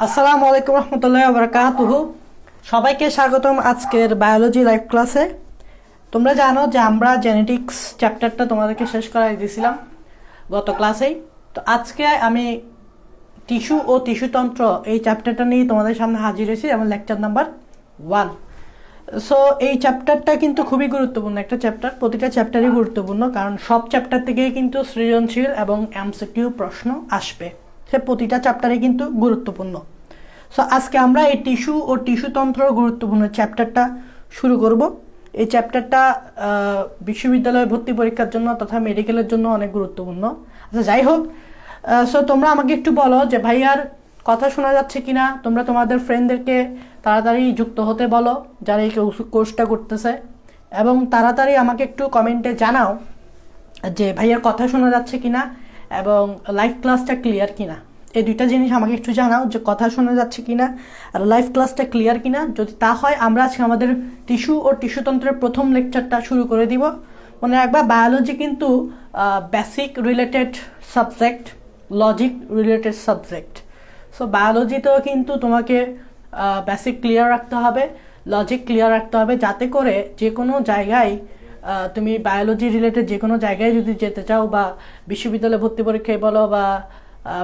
আসসালামু আলাইকুম রহমতুল্লাহ বারাকাতুহু। সবাইকে স্বাগতম আজকের বায়োলজি লাইভ ক্লাসে। তোমরা জানো যে আমরা জেনেটিক্স চ্যাপ্টারটা তোমাদেরকে শেষ করাই দিয়েছিলাম গত ক্লাসেই। তো আজকে আমি টিস্যু ও টিস্যুতন্ত্র এই চ্যাপ্টারটা নিয়ে তোমাদের সামনে হাজির হয়েছি, আমার লেকচার নাম্বার 1। সো এই চ্যাপ্টারটা কিন্তু খুবই গুরুত্বপূর্ণ একটা চ্যাপ্টার, প্রতিটা চ্যাপ্টারই গুরুত্বপূর্ণ, কারণ সব চ্যাপ্টার থেকেই কিন্তু সৃজনশীল এবং এমসিকিউ প্রশ্ন আসবে। সে প্রতিটা চ্যাপ্টারে কিন্তু গুরুত্বপূর্ণ। সো আজকে আমরা এই টিস্যু ও টিস্যুতন্ত্র গুরুত্বপূর্ণ চ্যাপ্টারটা শুরু করব। এই চ্যাপ্টারটা বিশ্ববিদ্যালয়ে ভর্তি পরীক্ষার জন্য তথা মেডিকেলের জন্য অনেক গুরুত্বপূর্ণ। আচ্ছা, যাই হোক, সো তোমরা আমাকে একটু বলো যে ভাইয়ার কথা শোনা যাচ্ছে কিনা। তোমরা তোমাদের ফ্রেন্ডদেরকে তাড়াতাড়ি যুক্ত হতে বলো যারা এই কোর্সটা করতেছে, এবং তাড়াতাড়ি আমাকে একটু কমেন্টে জানাও যে ভাইয়ার কথা শোনা যাচ্ছে কিনা এবং লাইভ ক্লাসটা ক্লিয়ার কিনা। এই দুইটা জিনিস আমাকে একটু জানাও যে কথা শোনা যাচ্ছে কিনা আর লাইভ ক্লাসটা ক্লিয়ার কিনা। যদি তা হয় আমরা আজকে আমাদের টিস্যু ও টিস্যুতন্ত্রের প্রথম লেকচারটা শুরু করে দিব। মনে রাখবা, বায়োলজি কিন্তু basic related subject, logic related subject. So বায়োলজিতেও কিন্তু তোমাকে বেসিক ক্লিয়ার রাখতে হবে, লজিক ক্লিয়ার রাখতে হবে, যাতে করে যে কোনো জায়গায় তুমি বায়োলজি রিলেটেড যে কোনো জায়গায় যদি যেতে চাও, বা বিশ্ববিদ্যালয়ে ভর্তি পরীক্ষায় বলো বা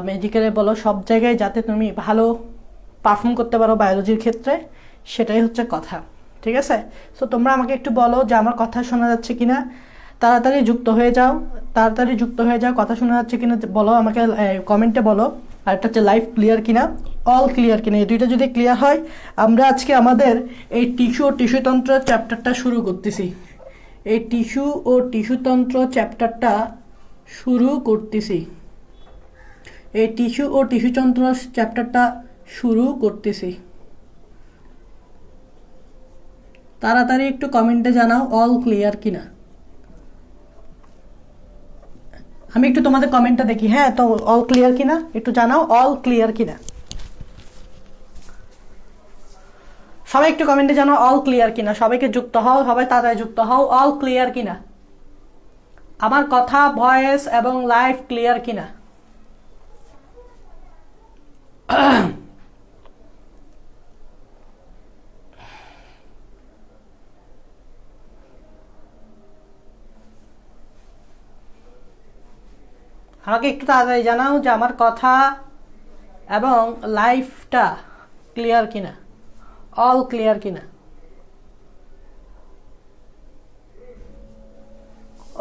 মেডিকেলে বলো, সব জায়গায় যাতে তুমি ভালো পারফর্ম করতে পারো বায়োলজির ক্ষেত্রে, সেটাই হচ্ছে কথা। ঠিক আছে? সো তোমরা আমাকে একটু বলো যে আমার কথা শোনা যাচ্ছে কিনা। তাড়াতাড়ি যুক্ত হয়ে যাও, তাড়াতাড়ি যুক্ত হয়ে যাও। কথা শোনা যাচ্ছে কিনা বলো আমাকে, কমেন্টে বলো। আর একটা হচ্ছে লাইভ ক্লিয়ার কিনা, অল ক্লিয়ার কিনা। এই দুইটা যদি ক্লিয়ার হয়, আমরা আজকে আমাদের এই টিস্যু ও টিস্যুতন্ত্র চ্যাপ্টারটা শুরু করতেছি। এই টিস্যু ও টিস্যুতন্ত্র চ্যাপ্টারটা শুরু করতেছি। এই টিস্যু ও টিস্যুতন্ত্র চ্যাপ্টারটা শুরু করতেছি। তাড়াতাড়ি একটু কমেন্টে জানাও অল ক্লিয়ার কিনা। আমি একটু তোমাদের কমেন্টটা দেখি। হ্যাঁ, তো অল ক্লিয়ার কিনা একটু জানাও, অল ক্লিয়ার কিনা। সবাই একটু কমেন্টে জানাও অল ক্লিয়ার কিনা। সবাইকে যুক্ত হও, সবাই তাড়াতাড়ি যুক্ত হও। অল ক্লিয়ার কিনা, আমার কথা ভয়েস এবং লাইভ ক্লিয়ার কিনা। আমাকে একটু তাড়াতাড়ি জানাও যে আমার কথা এবং লাইভটা ক্লিয়ার কিনা, অল ক্লিয়ার কিনা।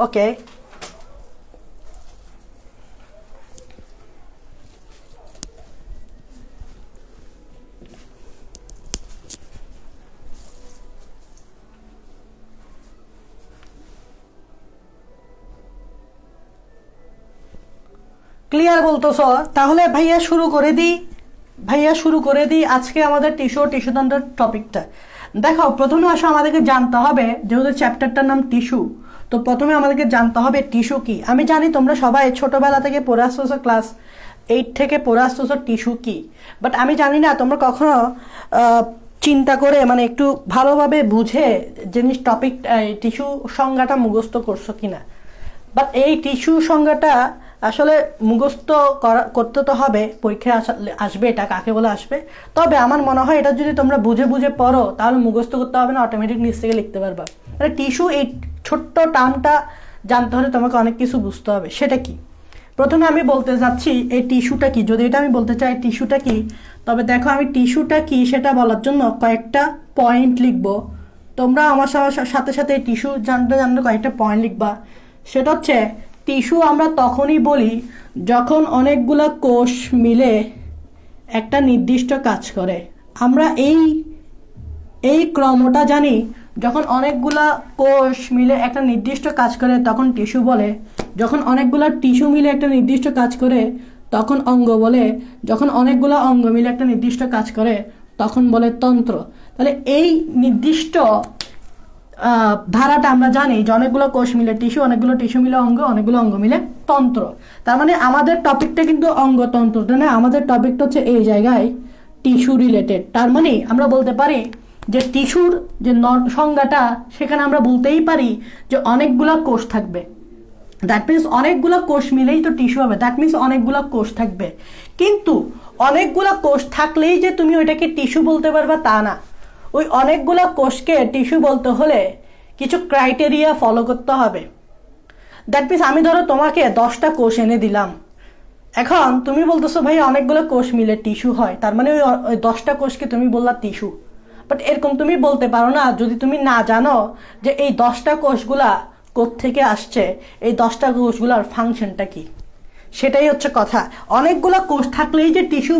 ওকে, ক্লিয়ার বলতেছ, তাহলে ভাইয়া শুরু করে দিই। ভাইয়া শুরু করে দিই আজকে আমাদের টিস্যু টিস্যুতন্ত্রের টপিকটা। দেখো, প্রথমে আসো আমাদেরকে জানতে হবে, যেহেতু চ্যাপ্টারটার নাম টিস্যু, তো প্রথমে আমাদেরকে জানতে হবে টিস্যু কি। আমি জানি তোমরা সবাই ছোটবেলা থেকে পড়ে আসতেছো, ক্লাস 8 থেকে পড়ে আসতেছো টিস্যু কি, বাট আমি জানি না তোমরা কখনো চিন্তা করে মানে একটু ভালোভাবে বুঝে জিনিস টপিক টিস্যু সংজ্ঞাটা মুখস্থ করছো কিনা। বাট এই টিস্যু সংজ্ঞাটা আসলে মুখস্থ করতে তো হবে, পরীক্ষায় আসবে এটা কাকে বলে আসবে। তবে আমার মনে হয় এটা যদি তোমরা বুঝে বুঝে পড়ো তাহলে মুখস্থ করতে হবে না, অটোমেটিক নিচ থেকে লিখতে পারবা। মানে টিস্যু এই ছোট্ট টার্মটা জানতে হলে তোমাকে অনেক কিছু বুঝতে হবে। সেটা কি? প্রথমে আমি বলতে যাচ্ছি এই টিস্যুটা কি। যদি এটা আমি বলতে চাই টিস্যুটা কি, তবে দেখো আমি টিস্যুটা কি সেটা বলার জন্য কয়েকটা পয়েন্ট লিখবো। তোমরা আমার সাথে সাথে এই টিস্যু জানতে কয়েকটা পয়েন্ট লিখবা। সেটা হচ্ছে, টিস্যু আমরা তখনই বলি যখন অনেকগুলো কোষ মিলে একটা নির্দিষ্ট কাজ করে। আমরা এই ক্রমটা জানি। যখন অনেকগুলা কোষ মিলে একটা নির্দিষ্ট কাজ করে তখন টিস্যু বলে, যখন অনেকগুলা টিস্যু মিলে একটা নির্দিষ্ট কাজ করে তখন অঙ্গ বলে, যখন অনেকগুলো অঙ্গ মিলে একটা নির্দিষ্ট কাজ করে তখন বলে তন্ত্র। তাহলে এই নির্দিষ্ট ধারাটা আমরা জানি যে অনেকগুলো কোষ মিলে টিস্যু, অনেকগুলো টিস্যু মিলে অঙ্গ, অনেকগুলো অঙ্গ মিলে তন্ত্র। তার মানে আমাদের টপিকটা কিন্তু অঙ্গতন্ত্র, তাই না? আমাদের টপিকটা হচ্ছে এই জায়গায় টিস্যু রিলেটেড। তার মানে আমরা বলতে পারি যে টিস্যুর যে সংজ্ঞাটা, সেখানে আমরা বলতেই পারি যে অনেকগুলো কোষ থাকবে। দ্যাট মিনস অনেকগুলো কোষ মিলেই তো টিস্যু হবে, দ্যাট মিনস অনেকগুলো কোষ থাকবে। কিন্তু অনেকগুলো কোষ থাকলেই যে তুমি ওইটাকে টিস্যু বলতে পারবা তা না। ওই অনেকগুলো কোষকে টিস্যু বলতে হলে কিছু ক্রাইটেরিয়া ফলো করতে হবে। দ্যাট মিনস আমি ধরো তোমাকে 10টা কোষ এনে দিলাম, এখন তুমি বলতেছো ভাই অনেকগুলো কোষ মিলে টিস্যু হয়, তার মানে ওই 10টা কোষকে তুমি বললা টিস্যু। বাট এরকম তুমি বলতে পারো না যদি তুমি না জানো যে এই 10টা কোষগুলা কোত্থেকে আসছে, এই 10টা কোষগুলার ফাংশনটা কি। সেটাই হচ্ছে কথা। অনেকগুলো কোষ থাকলেই যে টিস্যু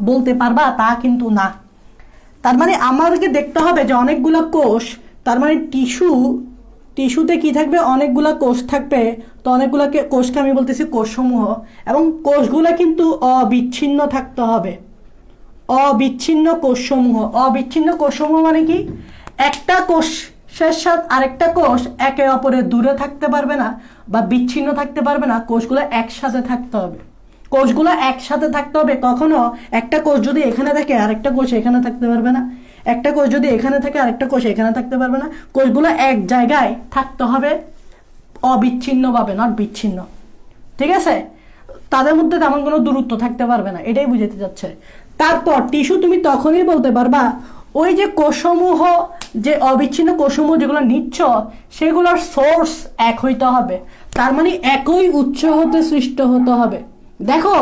বলতে পারবা তা কিন্তু না। তার মানে আমাদেরকে দেখতে হবে যে অনেকগুলো কোষ, তার মানে টিস্যুতে কি থাকবে, অনেকগুলা কোষ থাকবে। তো অনেকগুলা কোষকে আমি বলতেছি কোষসমূহ, এবং কোষগুলা কিন্তু অবিচ্ছিন্ন থাকতে হবে। অবিচ্ছিন্ন কোষসমূহ, অবিচ্ছিন্ন কোষসমূহ মানে কি, একটা কোষের সাথে আরেকটা কোষ একে অপরের দূরে থাকতে পারবে না বা বিচ্ছিন্ন থাকতে পারবে না, কোষগুলো একসাথে থাকতে হবে। কোষগুলো একসাথে থাকতে হবে, কখনো একটা কোষ যদি এখানে থাকে আরেকটা কোষ এখানে থাকতে পারবে না, একটা কোষ যদি এখানে থাকে আরেকটা কোষ এখানে থাকতে পারবে না। কোষগুলো এক জায়গায় থাকতে হবে অবিচ্ছিন্নভাবে, নট বিচ্ছিন্ন। ঠিক আছে, তাদের মধ্যে তেমন কোনো দূরত্ব থাকতে পারবে না, এটাই বুঝাতে যাচ্ছে। তারপর টিস্যু তুমি তখনই বলতে পারবা ওই যে কোষসমূহ, যে অবিচ্ছিন্ন কোষসমূহ যেগুলো নিচ্ছ সেগুলোর সোর্স এক হইতে হবে, তার মানে একই উৎস হতে সৃষ্ট হতে হবে। দেখো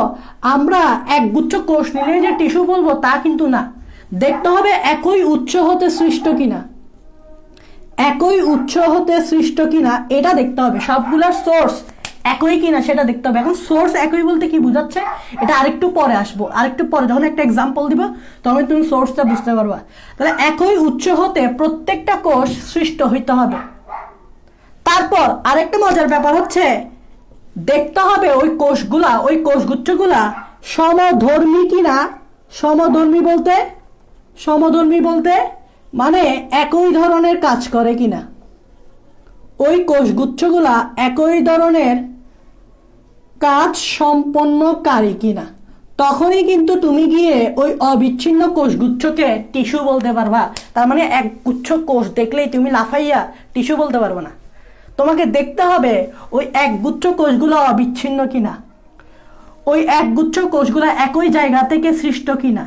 আমরা একগুচ্ছ কোষ নিলে যে টিস্যু বলবো তা কিন্তু না, দেখতে হবে একই উৎস হতে সৃষ্ট কিনা, একই উৎস হতে সৃষ্ট কিনা এটা দেখতে হবে। সবগুলোর সোর্স একই কিনা সেটা দেখতে হবে। এখন সোর্স একই বলতে কি বোঝাচ্ছে এটা আরেকটু পরে আসবো, আরেকটু পরে যখন একটা এক্সাম্পল দিব তখন তুমি সোর্সটা বুঝতে পারবা। তাহলে একই উৎস হতে প্রত্যেকটা কোষ সৃষ্ট হইতে হবে। তারপর আরেকটা মজার ব্যাপার হচ্ছে দেখতে হবে ওই কোষগুলা, ওই কোষগুচ্ছগুলা সমধর্মী কিনা। সমধর্মী বলতে মানে একই ধরনের কাজ করে কিনা, ওই কোষগুচ্ছগুলা একই ধরনের কাজ সম্পন্নকারী কিনা, তখনই কিন্তু তুমি গিয়ে ওই অবিচ্ছিন্ন কোষগুচ্ছকে টিস্যু বলতে পারবা। তার মানে এক গুচ্ছ কোষ দেখলেই তুমি লাফাইয়া টিস্যু বলতে পারবে না, তোমাকে দেখতে হবে ওই একগুচ্ছ কোষগুলো অবিচ্ছিন্ন কিনা, ওই একগুচ্ছ কোষগুলো একই জায়গা থেকে সৃষ্ট কিনা,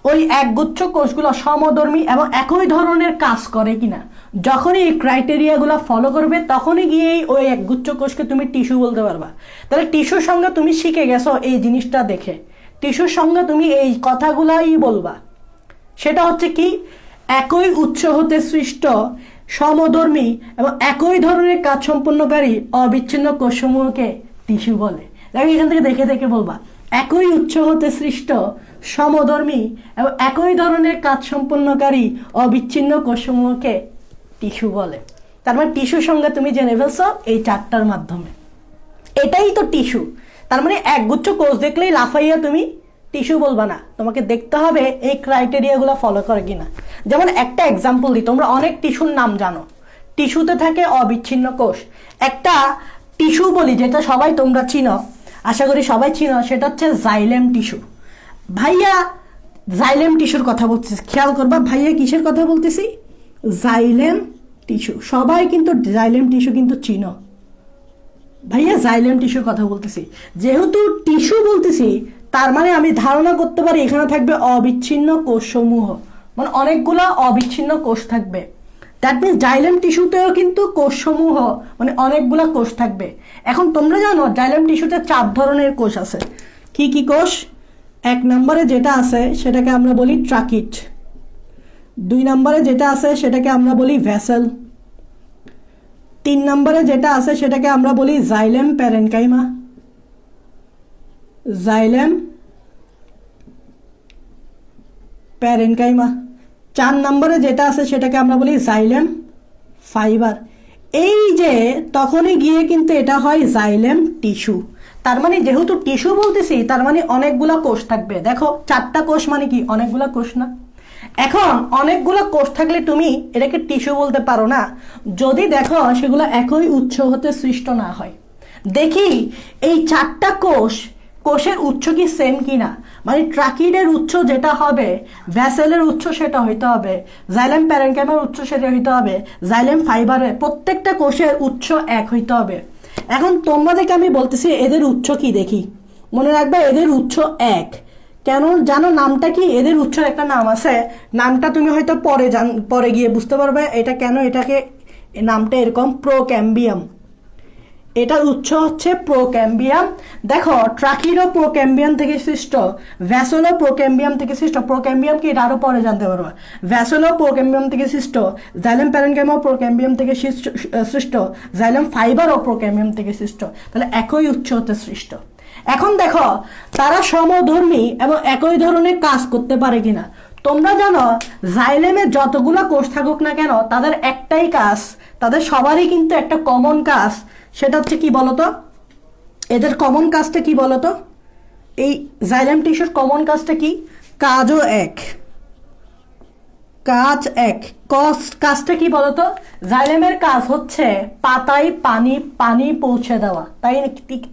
ওই একগুচ্ছ কোষগুলো সমধর্মী এবং একই ধরনের কাজ করে কিনা। যখনই এই ক্রাইটেরিয়াগুলো ফলো করবে তখনই গিয়েই ওই একগুচ্ছ কোষকে তুমি টিস্যু বলতে পারবা। তাহলে টিস্যুর সঙ্গে তুমি শিখে গেছো এই জিনিসটা দেখে, টিস্যুর সঙ্গে তুমি এই কথাগুলাই বলবা। সেটা হচ্ছে কি, একই উৎস হতে সৃষ্ট সমধর্মী এবং একই ধরনের কাজ সম্পন্নকারী অবিচ্ছিন্ন কোষসমূহকে টিস্যু বলে। দেখো এখান থেকে দেখে দেখে বলবা, একই উৎস হতে সৃষ্ট সমধর্মী এবং একই ধরনের কাজ সম্পন্নকারী অবিচ্ছিন্ন কোষসমূহকে টিস্যু বলে। তার মানে টিস্যুর সঙ্গে তুমি জেনে ফেলছো এই 4টার মাধ্যমে, এটাই তো টিস্যু। তার মানে একগুচ্ছ কোষ দেখলেই লাফাইয়া তুমি টিস্যু বলবা না, তোমাকে দেখতে হবে এই ক্রাইটেরিয়াগুলো ফলো করে কিনা। যেমন একটা এক্সাম্পল দিই, তোমরা অনেক টিস্যুর নাম জানো, টিস্যুতে থাকে অবিচ্ছিন্ন কোষ। একটা টিস্যু বলি যেটা সবাই তোমরা চিনো, আশা করি সবাই চিনো, সেটা হচ্ছে জাইলেম টিস্যু। ভাইয়া জাইলেম টিস্যুর কথা বলতেছি, খেয়াল করবা ভাইয়া কিসের কথা বলতেছি, জাইলেম টিস্যু। সবাই কিন্তু জাইলেম টিস্যু কিন্তু চিনো, ভাইয়া জাইলেম টিস্যুর কথা বলতেছি। যেহেতু টিস্যু বলতেছি তার মানে আমি ধারণা করতে পারি এখানে থাকবে অবিচ্ছিন্ন কোষসমূহ, মানে অনেকগুলো অবিচ্ছিন্ন কোষ থাকবে। দ্যাট মিনস জাইলেম টিস্যুতেও কিন্তু কোষসমূহ মানে অনেকগুলো কোষ থাকবে। এখন তোমরা জানো জাইলেম টিস্যুতে 4 ধরনের কোষ আছে। কি কি কোষ? 1 নম্বরে যেটা আছে সেটাকে আমরা বলি ট্রাকিট, 2 নম্বরে যেটা আছে সেটাকে আমরা বলি ভেসেল, 3 নম্বরে যেটা আছে সেটাকে আমরা বলি জাইলেম প্যারেনকাইমা, জাইলেম প্যারেনকাইমা, 4 নম্বরে যেটা আছে সেটাকে আমরা বলি জাইলেম ফাইবার। এই যে তখনই গিয়ে কিন্তু এটা হয় জাইলেম টিস্যু। তার মানে যেহেতু টিস্যু বলতেছি তার মানে অনেকগুলা কোষ থাকবে। দেখো 4টা কোষ মানে কি অনেকগুলা কোষ না? এখন অনেকগুলো কোষ থাকলে তুমি এটাকে টিস্যু বলতে পারো না যদি দেখো সেগুলো একই উৎস হতে সৃষ্ট না হয়। দেখি এই 4টা কোষের উৎস কি সেম কিনা, মানে ট্রাকিডের উৎস যেটা হবে, ভ্যাসেলের উৎস সেটা হইতে হবে, জাইলেম প্যারেনকাইমার উৎস সেটা হইতে হবে, জাইলেম ফাইবারের প্রত্যেকটা কোষের উৎস এক হইতে হবে। এখন তোমাদেরকে আমি বলতেছি এদের উৎস কি দেখি। মনে রাখবে এদের উৎস এক। কেন জানো নামটা কি? এদের উৎসের একটা নাম আছে, নামটা তুমি হয়তো পরে গিয়ে বুঝতে পারবে এটা কেন এটাকে নামটা এরকম, প্রোক্যাম্বিয়াম। এটার উৎস হচ্ছে প্রোক্যাম্বিয়াম। দেখো ট্রাকিরো প্রোক্যাম্বিয়াম থেকে সৃষ্ট, ভ্যাসেলো প্রোক্যাম্বিয়াম থেকে সৃষ্ট। প্রোক্যাম্বিয়াম কি এটা আরো পরে জানতে পারবা। ভ্যাসেলো প্রোক্যাম্বিয়াম থেকে সৃষ্ট, জাইলেম প্যারেনকাইমা প্রোক্যাম্বিয়াম থেকে সৃষ্ট, জাইলেম ফাইবার ও প্রোক্যাম্বিয়াম থেকে সৃষ্ট। তাহলে একই উৎস হতে সৃষ্ট। এখন দেখো তারা সমধর্মী এবং একই ধরনের কাজ করতে পারে কিনা। তোমরা জানো জাইলেমের যতগুলো কোষ থাকুক না কেন তাদের একটাই কাজ, তাদের সবারই কিন্তু একটা কমন কাজ, সেটা হচ্ছে কি বলতো? এদের কমন কাজটা কি বলতো? এই জাইলেম টিস্যুর কমন কাজটা কি? কাজও এক, কাজ এক। কাজটা কি বলতো? জাইলেমের কাজ হচ্ছে পাতায় পানি পৌঁছে দেওয়া,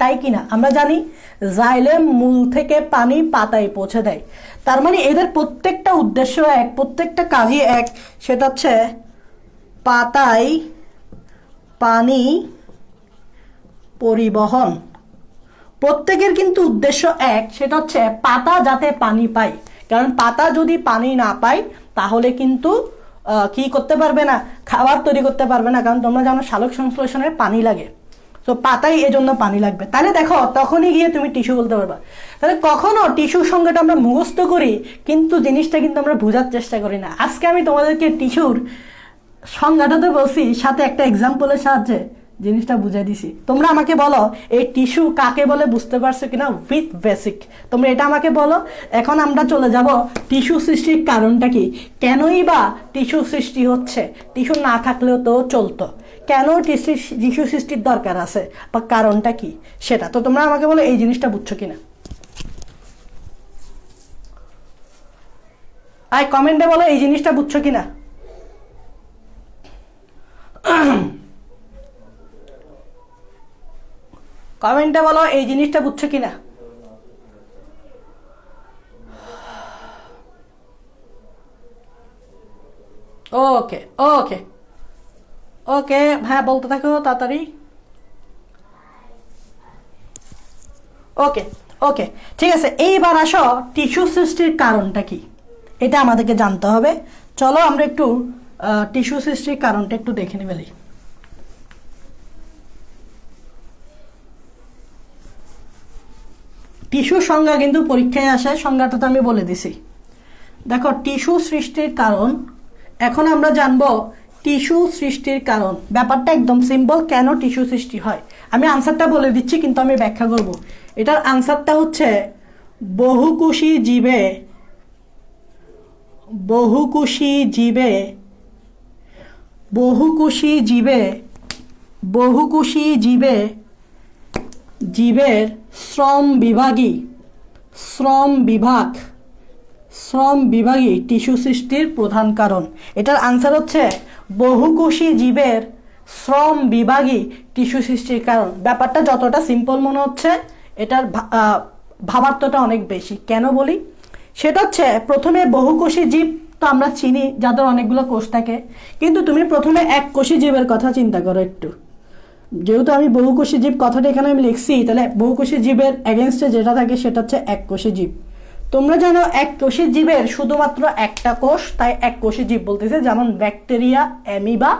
তাই কিনা? আমরা জানি জাইলেম মূল থেকে পানি পাতায় পৌঁছে দেয়। তার মানে এদের প্রত্যেকটা উদ্দেশ্য এক, প্রত্যেকটা কাজই এক, সেটা হচ্ছে পাতায় পানি পরিবহন। প্রত্যেকের কিন্তু উদ্দেশ্য এক, সেটা হচ্ছে পাতা যাতে পানি পায়। কারণ পাতা যদি পানি না পায় তাহলে কিন্তু কি করতে পারবে না, খাবার তৈরি করতে পারবে না। কারণ তোমরা জানো সালোক সংশ্লেষণে পানি লাগে, তো পাতাই এজন্য পানি লাগবে। তাহলে দেখো তখনই গিয়ে তুমি টিস্যু বলতে পারবা। তাহলে কখনো টিস্যুর সংজ্ঞাটা আমরা মুখস্থ করি কিন্তু জিনিসটা কিন্তু আমরা বোঝার চেষ্টা করি না। আজকে আমি তোমাদেরকে টিস্যুর সংজ্ঞাটা তো বলছি, সাথে একটা এক্সাম্পলের সাহায্যে জিনিসটা বুঝাই দিছি। তোমরা আমাকে বলো এই টিস্যু কাকে বলে, বুঝতে পারছো কিনা উইথ বেসিক? তোমরা এটা আমাকে বলো। এখন আমরা চলে যাব টিস্যু সৃষ্টির কারণটা কি, কেনই বা টিস্যু সৃষ্টি হচ্ছে। টিস্যু না থাকলেও তো চলতো, কেন টিস্যু সৃষ্টির দরকার আছে বা কারণটা কি সেটা। তো তোমরা আমাকে বলো এই জিনিসটা বুঝছো কিনা। কমেন্টে বলো এই জিনিসটা বুঝছো কিনা। কমেন্টে বলো এই জিনিসটা বুঝছো কিনা। ওকে ওকে ওকে, হ্যাঁ বলতে থাকো তাড়াতাড়ি। ওকে ওকে ঠিক আছে, এইবার আসো টিস্যু সৃষ্টির কারণটা কি এটা আমাদেরকে জানতে হবে। চলো আমরা একটু টিস্যু সৃষ্টির কারণটা একটু দেখে নিই। টিস্যুর সংজ্ঞা কিন্তু পরীক্ষায় আসে, সংজ্ঞাটা তো আমি বলে দিছি। দেখো টিস্যু সৃষ্টির কারণ, এখন আমরা জানবো টিস্যু সৃষ্টির কারণ। ব্যাপারটা একদম সিম্পল, কেন টিস্যু সৃষ্টি হয় আমি আনসারটা বলে দিচ্ছি কিন্তু আমি ব্যাখ্যা করব। এটার আনসারটা হচ্ছে বহুকোষী জীবে বহুকোষী জীবে বহুকোষী জীবে বহুকোষী জীবে জীবের শ্রম বিভাগী টিস্যু সৃষ্টির প্রধান কারণ। এটার আনসার হচ্ছে বহুকোষী জীবের শ্রম বিভাগী টিস্যু সৃষ্টির কারণ। ব্যাপারটা যতটা সিম্পল মনে হচ্ছে এটার ভাবার্থটা অনেক বেশি। কেন বলি সেটা হচ্ছে, প্রথমে বহুকোষী জীব তো আমরা চিনি যাদের অনেকগুলো কোষ থাকে, কিন্তু তুমি প্রথমে এক কোষী জীবের কথা চিন্তা করো একটু। যেহেতু আমি বহুকোষী জীব কথাটা এখানে আমি লিখছি, তাহলে বহুকোষী জীবের এগেনস্টে যেটা থাকে সেটা হচ্ছে এক কোষী জীব। তোমরা জানো এক কোষী জীবের শুধুমাত্র একটা কোষ, তাই এক কোষী জীব বলতেছে। যেমন ব্যাকটেরিয়া, অ্যামিবা,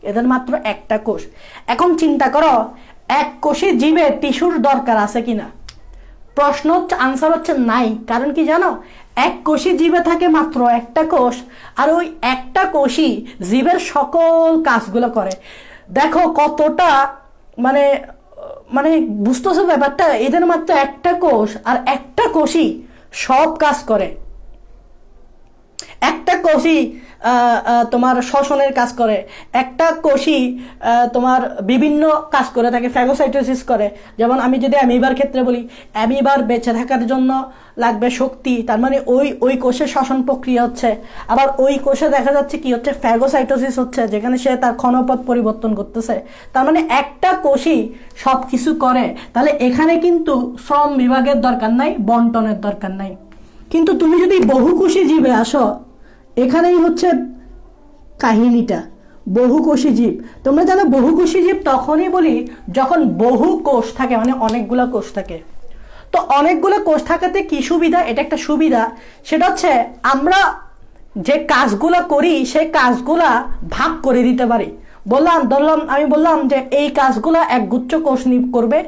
এদের মাত্র একটা কোষ। এখন চিন্তা করো এক কোষী জীবের টিস্যুর দরকার আছে কিনা। প্রশ্ন আনসার হচ্ছে নাই। কারণ কি জানো, এক কোষী জীবে থাকে মাত্র একটা কোষ, আর ওই একটা কোষই জীবের সকল কাজগুলো করে। দেখো কতটা মানে মানে বুঝতেছো ব্যাপারটা। এদের মাত্র একটা কোষ, আর একটা কোষই সব কাজ করে। একটা কোষই তোমার শ্বসনের কাজ করে, একটা কোষই তোমার বিভিন্ন কাজ করে থাকে, ফ্যাগোসাইটোসিস করে। যেমন আমি যদি অ্যামিবার ক্ষেত্রে বলি, অ্যামিবার বেঁচে থাকার জন্য লাগবে শক্তি, তার মানে ওই কোষের শ্বসন প্রক্রিয়া হচ্ছে। আবার ওই কোষে দেখা যাচ্ছে কি হচ্ছে, ফ্যাগোসাইটোসিস হচ্ছে, যেখানে সে তার ক্ষণপথ পরিবর্তন করতেছে। তার মানে একটা কোষই সব কিছু করে। তাহলে এখানে কিন্তু শ্রম বিভাগের দরকার নাই, বন্টনের দরকার নাই। কিন্তু তুমি যদি বহুকোষী জীবে আসো, এখানেই হচ্ছে কাহিনীটা। বহুকোষী জীব। তোমরা জানো বহুকোষী জীব তখনই বলি যখন বহু কোষ থাকে, মানে অনেকগুলো কোষ থাকে। তো অনেকগুলো কোষ থাকাতে কি সুবিধা, এটা একটা সুবিধা, সেটা হচ্ছে আমরা যে কাজগুলো করি সেই কাজগুলা ভাগ করে দিতে পারি। আমি বললাম যে এই কাজগুলা এক গুচ্ছ কোষ করবে,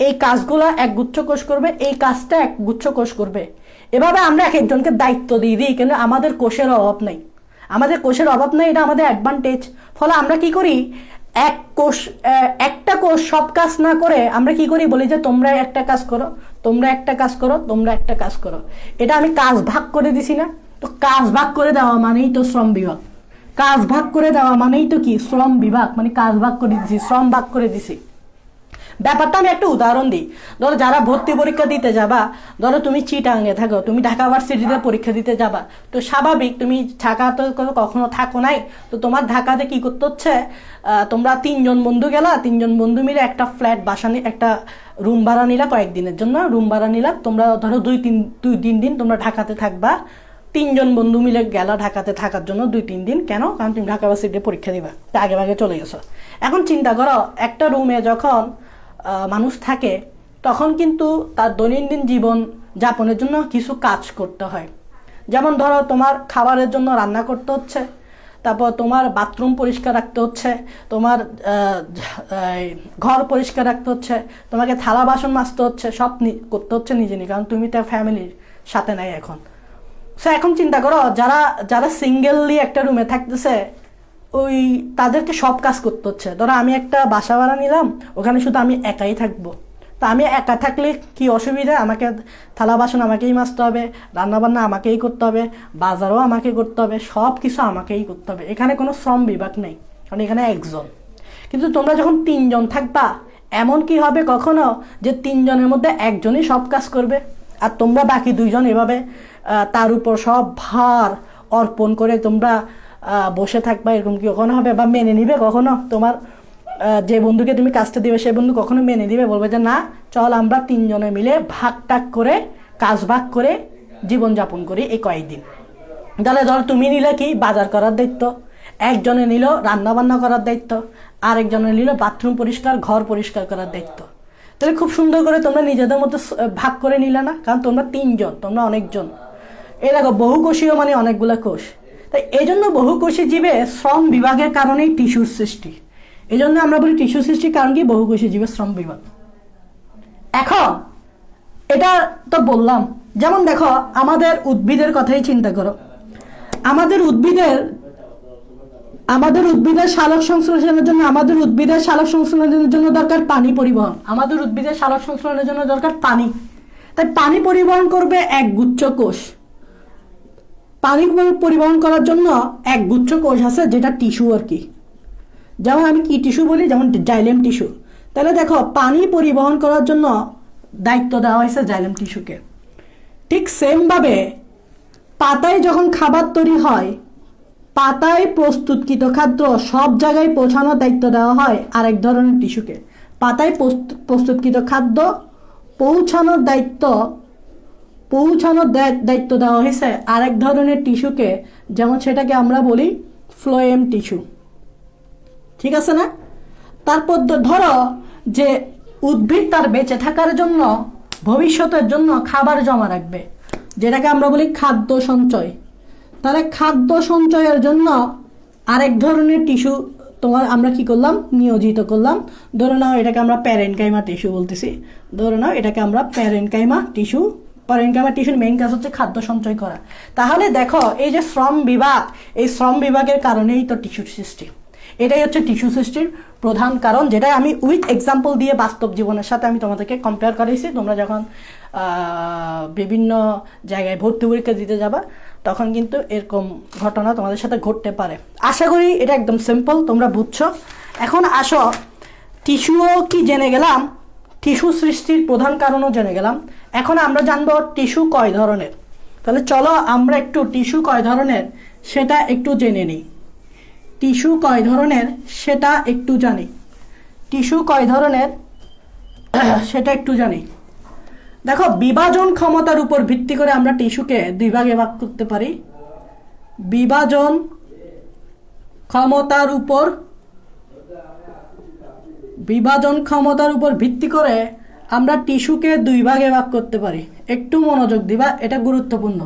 এই কাজগুলা এক গুচ্ছ কোষ করবে, এই কাজটা এক গুচ্ছ কোষ করবে। এভাবে আমরা এক একজনকে দায়িত্ব দিয়ে দিই, কিন্তু আমাদের কোষের অভাব নেই, এটা আমাদের অ্যাডভান্টেজ। ফলে আমরা কি করি, একটা কোষ সব কাজ না করে আমরা কি করি, বলি যে তোমরা একটা কাজ করো, তোমরা একটা কাজ করো, তোমরা একটা কাজ করো। এটা আমি কাজ ভাগ করে দিছি না? তো কাজ ভাগ করে দেওয়া মানেই তো শ্রম বিভাগ। কাজ ভাগ করে দেওয়া মানেই তো কি, শ্রম বিভাগ, মানে কাজ ভাগ করে দিছি, শ্রম ভাগ করে দিছি। ব্যাপারটা আমি একটা উদাহরণ দিই। ধরো যারা ভর্তি পরীক্ষা দিতে যাবা, ধরো তুমি চিটাঙ্গে থাকো, তুমি ঢাকা ভার্সিটিতে পরীক্ষা দিতে যাবা, তো স্বাভাবিক তুমি ঢাকাতে কখনো থাকো নাই, তো তোমার ঢাকাতে কি করতে হচ্ছে, তোমরা 3 জন বন্ধু গেলা, 3 জন বন্ধু মিলে একটা ফ্ল্যাট বাসা একটা রুম ভাড়া নিলা, কয়েকদিনের জন্য রুম ভাড়া নিলা। তোমরা ধরো 2-3 দিন তোমরা ঢাকাতে থাকবা। 3 জন বন্ধু মিলে গেলা ঢাকাতে থাকার জন্য 2-3 দিন। কেন? কারণ তুমি ঢাকা ভার্সিটিতে পরীক্ষা দিবা, আগে ভাগে চলে গেছো। এখন চিন্তা করো, একটা রুমে যখন মানুষ থাকে তখন কিন্তু তার দৈনন্দিন জীবন যাপনের জন্য কিছু কাজ করতে হয়। যেমন ধরো তোমার খাবারের জন্য রান্না করতে হচ্ছে, তারপর তোমার বাথরুম পরিষ্কার রাখতে হচ্ছে, তোমার ঘর পরিষ্কার রাখতে হচ্ছে, তোমাকে থালা বাসন মাজতে হচ্ছে, সব করতে হচ্ছে নিজে, কারণ তুমি তো ফ্যামিলির সাথে নাই এখন। সো এখন চিন্তা করো, যারা সিঙ্গেললি একটা রুমে থাকতেছে, তাদেরকে সব কাজ করতে হচ্ছে। ধরো আমি একটা বাসা ভাড়া নিলাম, ওখানে শুধু আমি একাই থাকবো। তো আমি একা থাকলে কি অসুবিধা, আমাকে থালা বাসন আমাকেই মাজতে হবে, রান্নাবান্না আমাকেই করতে হবে, বাজারও আমাকে করতে হবে, সব কিছু আমাকেই করতে হবে। এখানে কোনো শ্রম বিভাগ নেই, কারণ এখানে একজন। কিন্তু তোমরা যখন 3 জন থাকবা, এমন কি হবে কখনো যে 3 জনের মধ্যে একজনই সব কাজ করবে, আর তোমরা বাকি 2 জন এভাবে তার উপর সব ভার অর্পণ করে তোমরা বসে থাকবা? এরকম কি কখনো হবে? বা মেনে নিবে কখনো? তোমার যে বন্ধুকে তুমি কাজটা দিবে সেই বন্ধু কখনো মেনে দিবে? বলবে যে না, চল আমরা 3 জনে মিলে ভাগ করে কাজ ভাগ করে জীবনযাপন করি এই কয়েকদিন। তাহলে ধরো তুমি নিলে কি, বাজার করার দায়িত্ব, একজনে নিল রান্না বান্না করার দায়িত্ব, আরেকজনে নিল বাথরুম পরিষ্কার, ঘর পরিষ্কার করার দায়িত্ব। তাহলে খুব সুন্দর করে তোমরা নিজেদের মধ্যে ভাগ করে নিলে না? কারণ তোমরা 3 জন, তোমরা অনেকজন। এই দেখো, বহুকোষীয় মানে অনেকগুলো কোষ। তাই এই জন্য বহুকোষী জীবে শ্রম বিভাগের কারণেই টিস্যুর সৃষ্টি। এই জন্য আমরা বলি টিস্যু সৃষ্টির কারণ কি, বহুকোষী জীবের শ্রম বিভাগ। এখন এটা তো বললাম, যেমন দেখো আমাদের উদ্ভিদের কথাই চিন্তা করো। আমাদের উদ্ভিদের সালোক সংশ্লেষণের জন্য দরকার পানি পরিবহন। আমাদের উদ্ভিদের সালোক সংশ্লেষণের জন্য দরকার পানি। তাই পানি পরিবহন করবে এক গুচ্ছ কোষ। পানি পরিবহন করার জন্য এক গুচ্ছ কোষ আছে, যেটা টিস্যু আর কি। যেমন আমি কি টিস্যু বলি, যেমন জাইলেম টিস্যু। তাহলে দেখো, পানি পরিবহন করার জন্য দায়িত্ব দেওয়া হয়েছে জাইলেম টিস্যুকে। ঠিক সেমভাবে পাতায় যখন খাবার তৈরি হয়, পাতায় প্রস্তুতকৃত খাদ্য সব জায়গায় পৌঁছানোর দায়িত্ব দেওয়া হয় আরেক ধরনের টিস্যুকে। পাতায় প্রস্তুতকৃত খাদ্য পৌঁছানোর দায়িত্ব দেওয়া হয়েছে আরেক ধরনের টিস্যুকে, যেমন সেটাকে আমরা বলি ফ্লোয়েম টিস্যু। ঠিক আছে না? তারপর ধরো যে উদ্ভিদ তার বেঁচে থাকার জন্য ভবিষ্যতের জন্য খাবার জমা রাখবে, যেটাকে আমরা বলি খাদ্য সঞ্চয়। তাহলে খাদ্য সঞ্চয়ের জন্য আরেক ধরনের টিস্যু আমরা কি করলাম, নিয়োজিত করলাম। ধরে নাও এটাকে আমরা প্যারেনকাইমা টিস্যু বলতেছি। প্যারেনকাইমা টিস্যুর মেইন কাজ হচ্ছে খাদ্য সঞ্চয় করা। তাহলে দেখো, এই যে শ্রম বিভাগ, এই শ্রম বিভাগের কারণেই তো টিস্যুর সৃষ্টি। এটাই হচ্ছে টিস্যু সৃষ্টির প্রধান কারণ, যেটা আমি উইথ এক্সাম্পল দিয়ে বাস্তব জীবনের সাথে আমি তোমাদেরকে কম্পেয়ার করেছি। তোমরা যখন বিভিন্ন জায়গায় ভর্তি পরীক্ষা দিতে যাবা, তখন কিন্তু এরকম ঘটনা তোমাদের সাথে ঘটতে পারে। আশা করি এটা একদম সিম্পল, তোমরা বুঝছো। এখন আসো, টিস্যুও কি জেনে গেলাম, টিস্যু সৃষ্টির প্রধান কারণও জেনে গেলাম। এখন আমরা জানবো টিস্যু কয় ধরনের। তাহলে চলো আমরা একটু টিস্যু কয় ধরনের সেটা একটু জেনে নিই। টিস্যু কয় ধরনের সেটা একটু জানি। দেখো, বিভাজন ক্ষমতার উপর ভিত্তি করে আমরা টিস্যুকে 2 ভাগে ভাগ করতে পারি। বিভাজন ক্ষমতার উপর ভিত্তি করে আমরা টিস্যুকে দুই ভাগে ভাগ করতে পারি। একটু মনোযোগ দিবা, এটা গুরুত্বপূর্ণ।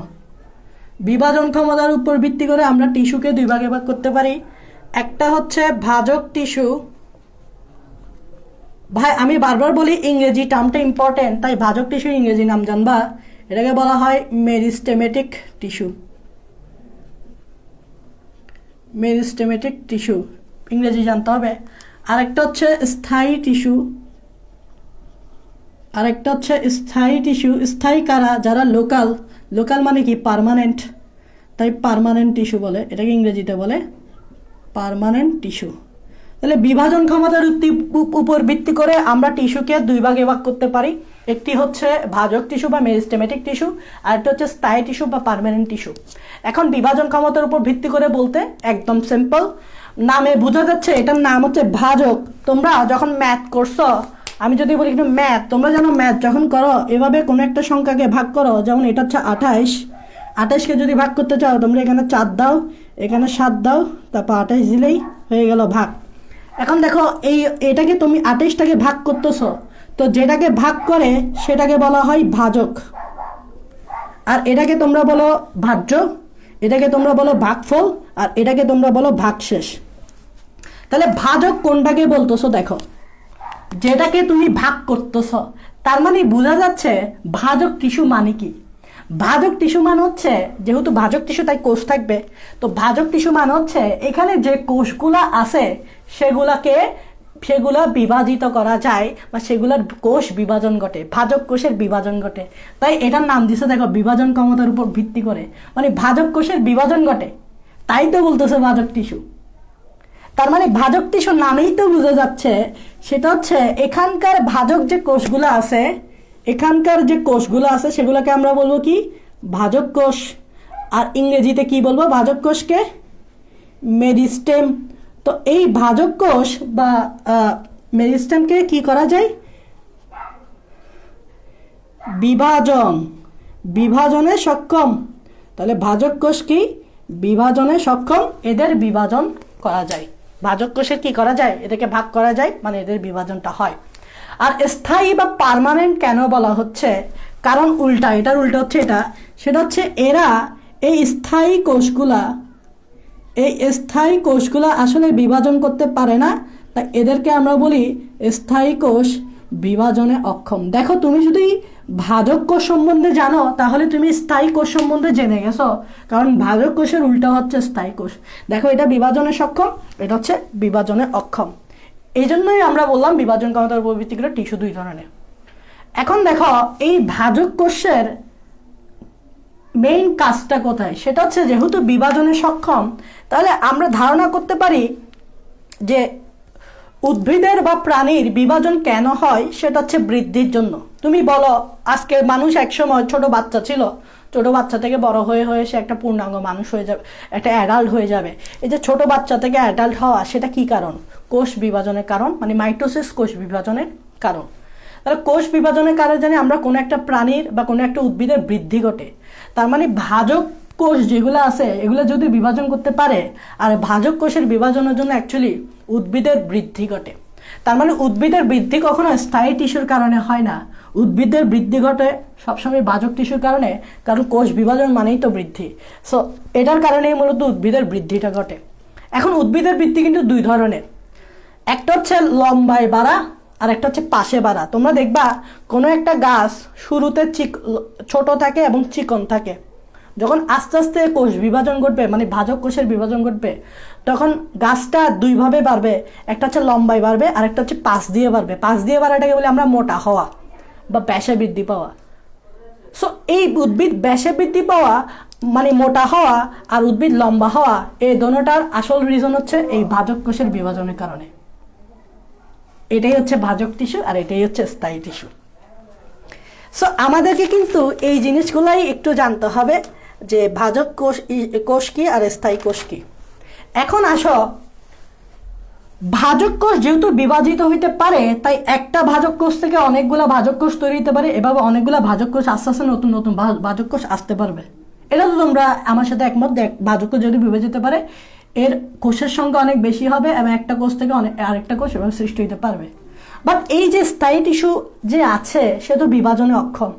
বিভাজন ক্ষমতার উপর ভিত্তি করে আমরা টিস্যুকে দুই ভাগে ভাগ করতে পারি। একটা হচ্ছে ভাজক টিস্যু। ভাই আমি বারবার বলি ইংরেজি টার্মটা ইম্পর্টেন্ট, তাই ভাজক টিস্যুর ইংরেজি নাম জানবা। এটাকে বলা হয় মেরিস্টেমেটিক টিস্যু। মেরিস্টেমেটিক টিস্যু ইংরেজি জানতে হবে। আরেকটা হচ্ছে স্থায়ী টিস্যু। স্থায়ী কারা? যারা লোকাল মানে কি পার্মানেন্ট, তাই পার্মানেন্ট টিস্যু বলে, এটাকে ইংরেজিতে বলে পার্মানেন্ট টিস্যু। তাহলে বিভাজন ক্ষমতার উপর ভিত্তি করে আমরা টিস্যুকে দুই ভাগে ভাগ করতে পারি। একটি হচ্ছে ভাজক টিস্যু বা মেরিস্টেমেটিক টিস্যু, আর একটা হচ্ছে স্থায়ী টিস্যু বা পার্মানেন্ট টিস্যু। এখন বিভাজন ক্ষমতার উপর ভিত্তি করে বলতে একদম সিম্পল, নামে বোঝা যাচ্ছে এটার নাম হচ্ছে ভাজক। তোমরা যখন ম্যাথ করছো, আমি যদি বলি কিন্তু ম্যাথ, তোমরা জানো ম্যাথ যখন করো এভাবে কোনো একটা সংখ্যাকে ভাগ করো, যেমন এটা হচ্ছে 28কে যদি ভাগ করতে চাও তোমরা এখানে 4 দাও, এখানে 7 দাও, তারপর 28 দিলেই হয়ে গেল ভাগ। এখন দেখো এটাকে তুমি 28টাকে ভাগ করতেছো, তো যেটাকে ভাগ করে সেটাকে বলা হয় ভাজক, আর এটাকে তোমরা বলো ভাজ্য, এটাকে তোমরা বলো ভাগফল, আর এটাকে তোমরা বলো ভাগশেষ। তাহলে ভাজক কোনটাকে বলতেছো? দেখো যেটাকে তুমি ভাগ করতেছো, তার মানে বোঝা যাচ্ছে ভাজক টিস্যু মানে কি। ভাজক টিস্যু মানে হচ্ছে, যেহেতু ভাজক টিস্যু তাই কোষ থাকবে, তো ভাজক টিস্যু মানে হচ্ছে এখানে যে কোষগুলা আছে সেগুলা বিভাজিত করা যায় বা সেগুলোর কোষ বিভাজন ঘটে, ভাজক কোষের বিভাজন ঘটে। তাই এটার নাম দিছে দেখো বিভাজন ক্ষমতার উপর ভিত্তি করে, মানে ভাজক কোষের বিভাজন ঘটে, তাই তো বলতেছে ভাজক টিস্যু। তার মানে ভাজক টিস্যু নামেই তো বোঝা যাচ্ছে সেটা হচ্ছে এখানকার ভাজক যে কোষগুলো আছে, সেগুলোকে আমরা বলবো কি ভাজক কোষ। আর ইংরেজিতে কি বলবো ভাজক কোষকে? মেরিস্টেম। তো এই ভাজক কোষ বা মেরিস্টেমকে কি করা যায়? বিভাজনে সক্ষম। তাহলে ভাজক কোষ কি? বিভাজনে সক্ষম, এদের বিভাজন করা যায়। ভাজক কোষের কি করা যায়? এদেরকে ভাগ করা যায়, মানে এদের বিভাজনটা হয়। আর স্থায়ী বা পার্মানেন্ট কেন বলা হচ্ছে? কারণ এটার উল্টা হচ্ছে সেটা হচ্ছে এরা এই স্থায়ী কোষগুলা আসলে বিভাজন করতে পারে না, তাই এদেরকে আমরা বলি স্থায়ী কোষ বিভাজনে অক্ষম। দেখো তুমি যদি ভাজক কোষ সম্বন্ধে জানো তাহলে তুমি স্থায়ী কোষ সম্বন্ধে জেনে গেছো, কারণ ভাজক কোষের উল্টা হচ্ছে স্থায়ী কোষ। দেখো এটা বিভাজনে সক্ষম, এটা হচ্ছে বিভাজনে অক্ষম। এই জন্যই আমরা বললাম বিভাজন ক্ষমতার উপর ভিত্তি করে টিস্যু দুই ধরনের। এখন দেখো এই ভাজক কোষের মেইন কাজটা কোথায়? সেটা হচ্ছে যেহেতু বিভাজনে সক্ষম, তাহলে আমরা ধারণা করতে পারি যে উদ্ভিদের বা প্রাণীর বিভাজন কেন হয়, সেটা হচ্ছে বৃদ্ধির জন্য। তুমি বলো আজকে মানুষ একসময় ছোট বাচ্চা ছিল, ছোট বাচ্চা থেকে বড় হয়ে সে একটা পূর্ণাঙ্গ মানুষ হয়ে যাবে, একটা অ্যাডাল্ট হয়ে যাবে। এই যে ছোট বাচ্চা থেকে অ্যাডাল্ট হওয়া, সেটা কি কারণ? কোষ বিভাজনের কারণ, মানে মাইটোসিস কোষ বিভাজনের কারণ। তাহলে কোষ বিভাজনের কারণে জানি আমরা কোনো একটা প্রাণীর বা কোনো একটা উদ্ভিদের বৃদ্ধি ঘটে। তার মানে ভাজক কোষ যেগুলো আছে এগুলো যদি বিভাজন করতে পারে, আর ভাজক কোষের বিভাজনের জন্য অ্যাকচুয়ালি উদ্ভিদের বৃদ্ধি ঘটে। তার মানে উদ্ভিদের বৃদ্ধি কখনো স্থায়ী টিস্যুর কারণে হয় না, উদ্ভিদের বৃদ্ধি ঘটে সবসময় ভাজক টিস্যুর কারণে, কারণ কোষ বিভাজন মানেই তো বৃদ্ধি। সো এটার কারণেই মূলত উদ্ভিদের বৃদ্ধিটা ঘটে। এখন উদ্ভিদের বৃদ্ধি কিন্তু দুই ধরনের, একটা হচ্ছে লম্বায় বাড়া আর একটা হচ্ছে পাশে বাড়া। তোমরা দেখবা কোনো একটা গাছ শুরুতে ছোট থাকে এবং চিকন থাকে, যখন আস্তে আস্তে কোষ বিভাজন ঘটবে, মানে ভাজক কোষের বিভাজন ঘটবে, তখন গাছটা দুইভাবে বাড়বে, একটা হচ্ছে লম্বায় বাড়বে আর একটা হচ্ছে পাশ দিয়ে বাড়বে। পাশ দিয়ে বাড়াটাকে বলে আমরা মোটা হওয়া বা ব্যাসে বৃদ্ধি পাওয়া। সো এই উদ্ভিদ ব্যাসে বৃদ্ধি পাওয়া মানে মোটা হওয়া আর উদ্ভিদ লম্বা হওয়া, এই দোনোটার আসল রিজন হচ্ছে এই ভাজক কোষের বিভাজনের কারণে। এটাই হচ্ছে ভাজক টিস্যু আর এটাই হচ্ছে স্থায়ী টিস্যু। সো আমাদেরকে কিন্তু এই জিনিসগুলাই একটু জানতে হবে যে ভাজক কোষ কি আর স্থায়ী কোষ কি। এখন আসো, ভাজক কোষ যেহেতু বিভাজিত হইতে পারে, তাই একটা ভাজক কোষ থেকে অনেকগুলা ভাজক কোষ তৈরি হতে পারে, এভাবে অনেকগুলা ভাজক কোষ আস্তে আস্তে নতুন ভাজক কোষ আসতে পারবে। এটা তো তোমরা আমার সাথে একমত। ভাজক কোষ যদি বিভাজিত পারে, এর কোষের সংখ্যা অনেক বেশি হবে এবং একটা কোষ থেকে আরেকটা কোষ এভাবে সৃষ্টি হতে পারবে। বাট এই যে স্থায়ী টিস্যু যে আছে সে তো বিভাজনে অক্ষম।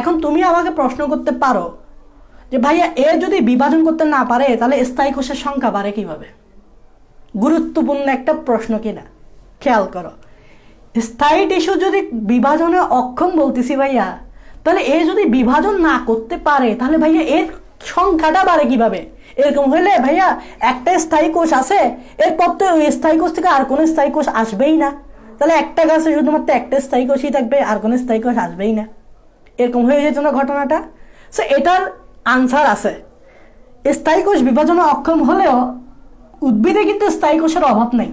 এখন তুমি আমাকে প্রশ্ন করতে পারো যে ভাইয়া এ যদি বিভাজন করতে না পারে তাহলে স্থায়ী কোষের সংখ্যা বাড়ে কিভাবে? গুরুত্বপূর্ণ একটা প্রশ্ন কিনা, খেয়াল করো। স্থায়ী টিস্যু যদি বিভাজনে অক্ষম বলতেছি ভাইয়া, তাহলে এ যদি বিভাজন না করতে পারে তাহলে ভাইয়া এর সংখ্যাটা বাড়ে কিভাবে? এরকম হলে ভাইয়া একটা স্থায়ী কোষ আছে, এরপর তো ওই স্থায়ী কোষ থেকে আর কোনো স্থায়ী কোষ আসবেই না, তাহলে একটা গাছে শুধুমাত্র একটা স্থায়ী কোষই থাকবে, আর কোনো স্থায়ী কোষ আসবেই না। এরকম হয়ে যেত না ঘটনাটা? সো এটার আনসার আছে। স্থায়ী কোষ বিভাজনে অক্ষম হলেও উদ্ভিদে কিন্তু স্থায়ী কোষের অভাব নেই,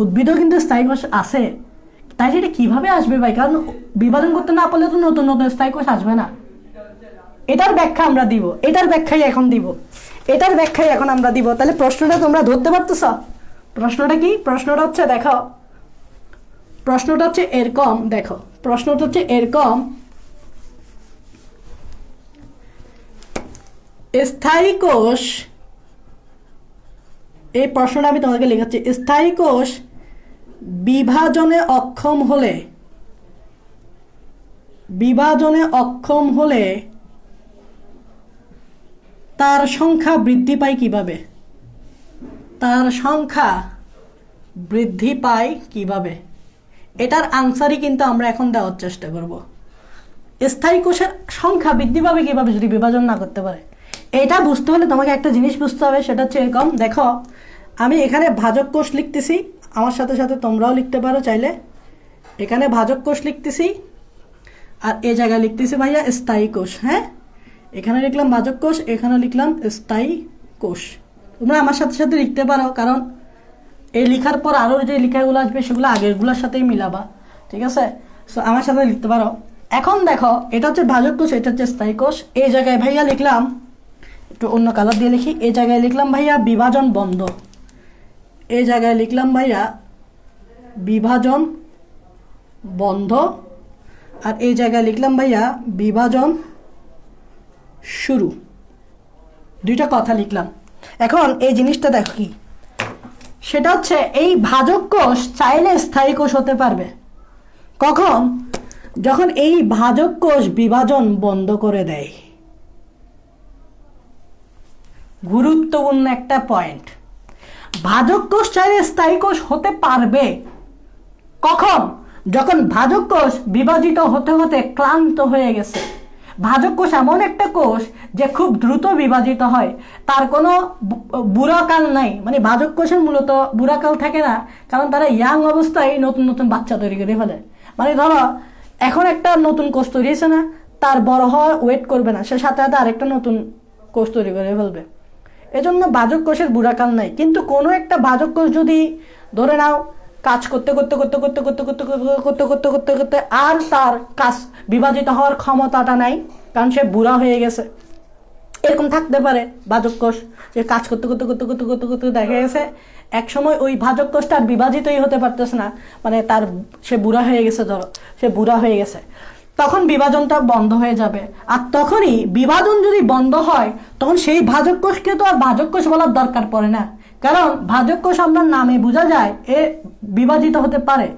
উদ্ভিদও কিন্তু স্থায়ী কোষ আছে। তাই এটা কিভাবে আসবে ভাই? কারণ বিভাজন করতে না পারলে তো নতুন নতুন স্থায়ী কোষ আসবে না। এটার ব্যাখ্যা আমরা দিব, এটার ব্যাখ্যাই এখন দিব, এটার ব্যাখ্যাই এখন আমরা দিব। তাহলে প্রশ্নটা তোমরা ধরতে পারতেছ? প্রশ্নটা কি? প্রশ্নটা হচ্ছে, দেখো প্রশ্নটা হচ্ছে এরকম, দেখো প্রশ্নটা হচ্ছে এরকম, স্থায়ী কোষ, এই প্রশ্নটা আমি তোমাকে লেখাচ্ছি, স্থায়ী কোষ বিভাজনে অক্ষম হলে, বিভাজনে অক্ষম হলে তার সংখ্যা বৃদ্ধি পায় কিভাবে? তার সংখ্যা বৃদ্ধি পায় কিভাবে? এটার আনসারই কিন্তু আমরা এখন দেওয়ার চেষ্টা করব। স্থায়ী কোষের সংখ্যা বৃদ্ধি পাবে কিভাবে যদি বিভাজন না করতে পারে? এটা বুঝতে হলে তোমাকে একটা জিনিস বুঝতে হবে, সেটা হচ্ছে এরকম, দেখো আমি এখানে ভাজক কোষ লিখতেছি, আমার সাথে সাথে তোমরাও লিখতে পারো চাইলে। এখানে ভাজক কোষ লিখতেছি আর এই জায়গায় লিখতেছি ভাইয়া স্থায়ী কোষ। হ্যাঁ, এখানে লিখলাম ভাজক কোষ, এখানে লিখলাম স্থায়ী কোষ। তোমরা আমার সাথে সাথে লিখতে পারো, কারণ এই লেখার পর আরও যে লেখাগুলো আসবে সেগুলো আগেরগুলোর সাথেই মিলাবা, ঠিক আছে? সো আমার সাথে লিখতে পারো। এখন দেখো এটা হচ্ছে ভাজক কোষ, এটা হচ্ছে স্থায়ী কোষ। এই জায়গায় ভাইয়া লিখলাম, একটু অন্য কালার দিয়ে লিখি, এই জায়গায় লিখলাম ভাইয়া বিভাজন বন্ধ, এই জায়গায় লিখলাম ভাইয়া বিভাজন বন্ধ, আর এই জায়গায় লিখলাম ভাইয়া বিভাজন শুরু। দুইটা কথা লিখলাম। এখন এই জিনিসটা দেখো কি, সেটা হচ্ছে এই ভাজক কোষ চাইলে স্থায়ী কোষ হতে পারবে কখন? যখন এই ভাজক কোষ বিভাজন বন্ধ করে দেয়। গুরুত্বপূর্ণ একটা পয়েন্ট। ভাজক কোষ চাইলে স্থায়ী কোষ হতে পারবে কখন? যখন ভাজক কোষ বিভাজিত হতে হতে ক্লান্ত হয়ে গেছে। ভাজক কোষ এমন একটা কোষ যে খুব দ্রুত বিভাজিত হয়, তার কোনো বুড়াকাল নাই। মানে ভাজক কোষের মূলত বুড়াকাল থাকে না, কারণ তারা ইয়াং অবস্থায় নতুন নতুন বাচ্চা তৈরি করে ফেলে। মানে ধরো এখন একটা নতুন কোষ তৈরি হয়েছে না, তার বড় হওয়ার ওয়েট করবে না, সে সাথে সাথে আরেকটা নতুন কোষ তৈরি করে ফেলবে। এজন্য ভাজক কোষের বুড়াকাল নাই। কিন্তু কোনো একটা ভাজক কোষ যদি ধরে নাও কাজ করতে করতে করতে করতে করতে করতে করতে করতে করতে করতে আর তার কাজ বিভাজিত হওয়ার ক্ষমতাটা নাই, কারণ সে বুড়া হয়ে গেছে, এরকম থাকতে পারে ভাজক কোষ। যে কাজ করতে করতে করতে করতে করতে করতে দেখা গেছে এক সময় ওই ভাজক কোষটা আর বিভাজিতই হতে পারতেছে না, মানে তার সে বুড়া হয়ে গেছে, ধরো সে বুড়া হয়ে গেছে, তখন বিভাজনটা বন্ধ হয়ে যাবে। আর তখনই বিভাজন যদি বন্ধ হয় তখন সেই ভাজক কোষকে তো আর ভাজক কোষ বলার দরকার পড়ে না, কারণ ভাজক কোষ আমরা নামে বোঝা যায় এ বিভাজিত হতে পারে।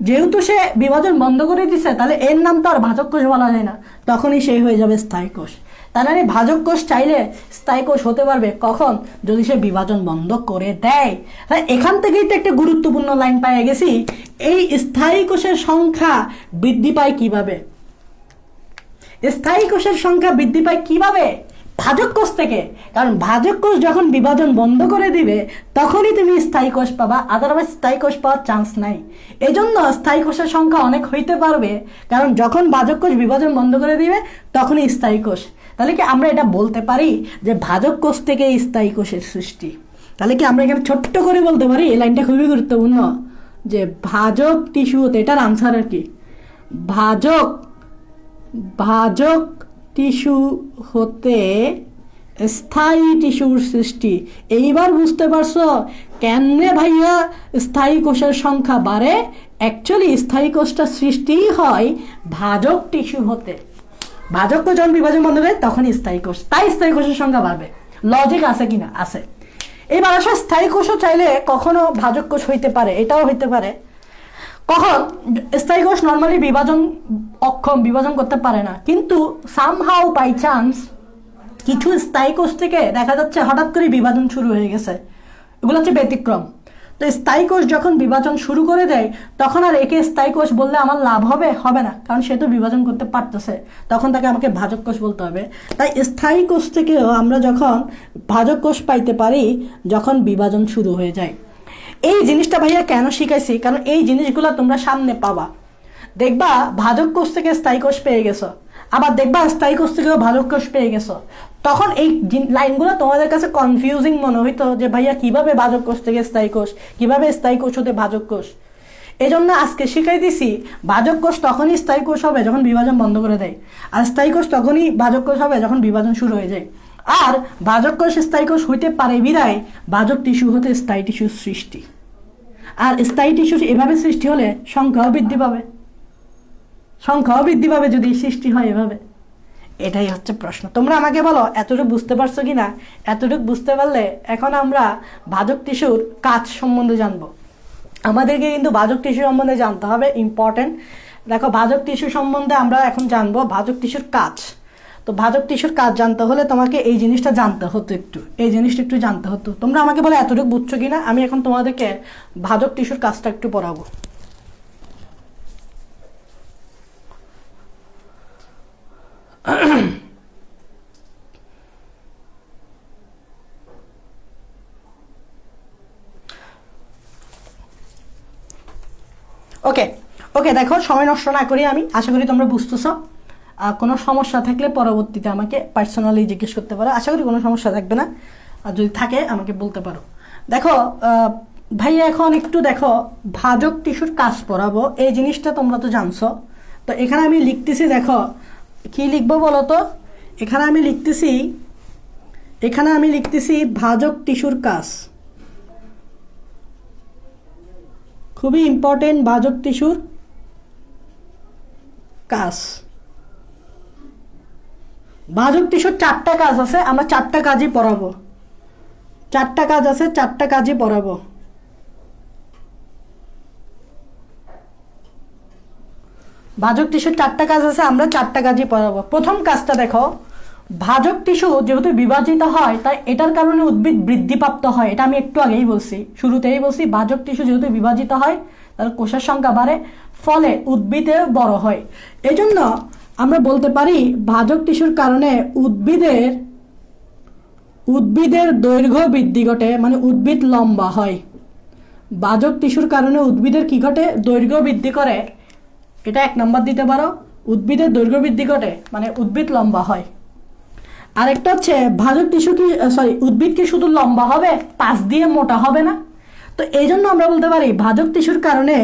যেহেতু সে বিভাজন বন্ধ করে দিছে, তাহলে এর নাম তো আর ভাজক কোষ বলা যায় না, তখনই সেই হয়ে যাবে স্থায়ী কোষ। তার মানে ভাজক কোষ চাইলে স্থায়ী কোষ হতে পারবে কখন? যদি সে বিভাজন বন্ধ করে দেয়। তাই এখান থেকেই তো একটা গুরুত্বপূর্ণ লাইন পেয়ে গেছি, এই স্থায়ী কোষের সংখ্যা বৃদ্ধি পায় কিভাবে? স্থায়ী কোষের সংখ্যা বৃদ্ধি পায় কিভাবে? ভাজক কোষ থেকে। কারণ ভাজক কোষ যখন বিভাজন বন্ধ করে দিবে তখনই তুমি স্থায়ী কোষ পাবা, আদারওয়াইজ স্থায়ী কোষ পাওয়ার চান্স নাই। এজন্য স্থায়ী কোষের সংখ্যা অনেক হইতে পারবে, কারণ যখন ভাজক কোষ বিভাজন বন্ধ করে দিবে তখনই স্থায়ী কোষ। তাহলে কি আমরা এটা বলতে পারি যে ভাজক কোষ থেকে স্থায়ী কোষের সৃষ্টি? তাহলে কি আমরা এখানে ছোট্ট করে বলতে পারি, এই লাইনটা খুবই গুরুত্বপূর্ণ, যে ভাজক টিস্যু হতে, এটার আনসার আর কি, ভাজক টিস্যু হতে স্থায়ী টিস্যুর সৃষ্টি। এইবার বুঝতে পারছো কেমনে ভাইয়া স্থায়ী কোষের সংখ্যা বাড়ে? অ্যাকচুয়ালি স্থায়ী কোষটা সৃষ্টিই হয় ভাজক টিস্যু হতে। ভাজক কোষ যখন বিভাজন বন্ধ করে তখন স্থায়ী কোষ, তাই স্থায়ী কোষের সংখ্যা বাড়বে। লজিক আছে কিনা? আছে। এবার আসলে স্থায়ী কোষও চাইলে কখনো ভাজক কোষ হইতে পারে, এটাও হইতে পারে। কখন স্থায়ী কোষ নর্মালি বিভাজন করতে পারে না, কিন্তু সামহাউ বাই চান্স কিছু স্থায়ী কোষ থেকে দেখা যাচ্ছে হঠাৎ করে বিভাজন শুরু হয়ে গেছে, এগুলো হচ্ছে ব্যতিক্রম। তো স্থায়ী কোষ যখন বিভাজন শুরু করে দেয় তখন আর একে স্থায়ী কোষ বললে আমার লাভ হবে না, কারণ সে তো বিভাজন করতে পারতেছে, তখন তাকে আমাকে ভাজক কোষ বলতে হবে। তাই স্থায়ী কোষ থেকেও আমরা যখন ভাজক কোষ পাইতে পারি যখন বিভাজন শুরু হয়ে যায়। এই জিনিসটা ভাইয়া কেন শিখাইছি, কারণ এই জিনিসগুলো তোমরা সামনে পাবা। দেখবা ভাজক কোষ থেকে স্থায়ী কোষ পেয়ে গেছো, আবার দেখবা স্থায়ী কোষ থেকেও ভাজক কোষ পেয়ে গেছো, তখন এই লাইনগুলো তোমাদের কাছে কনফিউজিং মনে হইতো যে ভাইয়া কিভাবে ভাজক কোষ থেকে স্থায়ী কোষ, কিভাবে স্থায়ী কোষ হতে ভাজক কোষ। এই জন্য আজকে শিখাই দিছি ভাজক কোষ তখনই স্থায়ী কোষ হবে যখন বিভাজন বন্ধ করে দেয়, আর স্থায়ী কোষ তখনই ভাজক কোষ হবে যখন বিভাজন শুরু হয়ে যায়। আর ভাজক কোষ স্থায়ী কোষ হইতে পারে বিধায় ভাজক টিস্যু হতে স্থায়ী টিস্যুর সৃষ্টি। আর স্থায়ী টিস্যু এভাবে সৃষ্টি হলে সংখ্যাও বৃদ্ধি পাবে যদি সৃষ্টি হয় এভাবে। এটাই হচ্ছে প্রশ্ন। তোমরা আমাকে বলো এতটুকু বুঝতে পারছো কিনা? এতটুকু বুঝতে পারলে এখন আমরা ভাজক টিস্যুর কাজ সম্বন্ধে জানবো। আমাদেরকে কিন্তু ভাজক টিস্যু সম্বন্ধে জানতে হবে, ইম্পর্টেন্ট। দেখো ভাজক টিস্যু সম্বন্ধে আমরা এখন জানবো ভাজক টিস্যুর কাজ। তো ভাজক টিস্যুর কাজ জানতে হলে তোমাকে এই জিনিসটা জানতে হতো, এই জিনিসটা একটু জানতে হতো। তোমরা আমাকে বলো এতটুকু বুঝছো কিনা? আমি এখন তোমাদেরকে ভাজক টিস্যুর কাজটা একটু পড়াবো। ওকে দেখো, সময় নষ্ট না করি আমি আশা করি তোমরা বুঝতেছ। কোনো সমস্যা থাকলে পরবর্তীতে আমাকে পার্সোনালি জিজ্ঞেস করতে পারো, আশা করি কোনো সমস্যা থাকবে না, আর যদি থাকে আমাকে বলতে পারো। দেখো ভাইয়া এখন একটু দেখো ভাজক টিস্যুর কাজ পড়াবো, এই জিনিসটা তোমরা তো জানছো। তো এখানে আমি লিখতেছি, দেখো কি লিখবো বলো তো? এখানে আমি লিখতেছি ভাজক টিস্যুর কাজ, খুবই ইম্পর্টেন্ট। ভাজক টিস্যুর কাজ, ভাজক টিস্যুর 4টা কাজ আছে, আমরা 4টা কাজই পড়াবো। 4টা কাজ আছে, 4টা কাজই পড়াবো। ভাজক টিস্যুর 4টা কাজ আছে, আমরা 4টা কাজই পড়াবো। প্রথম কাজটা দেখো, ভাজক টিস্যু যেহেতু বিভাজিত হয় তাই এটার কারণে উদ্ভিদ বৃদ্ধিপ্রাপ্ত হয়। এটা আমি একটু আগেই বলছি, শুরুতেই বলছি, ভাজক টিস্যু যেহেতু বিভাজিত হয় তাহলে কোষের সংখ্যা বাড়ে, ফলে উদ্ভিদে বড় হয়। এই জন্য আমরা বলতে পারি ভাজক টিস্যুর কারণে উদ্ভিদের দৈর্ঘ্য বৃদ্ধি ঘটে, মানে উদ্ভিদ লম্বা হয়। ভাজক টিস্যুর কারণে উদ্ভিদের কি ঘটে? দৈর্ঘ্য বৃদ্ধি করে। এটা 1 নম্বর দিতে পারো, উদ্ভিদের দৈর্ঘ্য বৃদ্ধি ঘটে মানে উদ্ভিদ লম্বা হয়। আরেকটা হচ্ছে ভাজক টিস্যু উদ্ভিদ কি শুধু লম্বা হবে, পাশ দিয়ে মোটা হবে না? তো এই জন্য আমরা বলতে পারি ভাজক টিস্যুর কারণে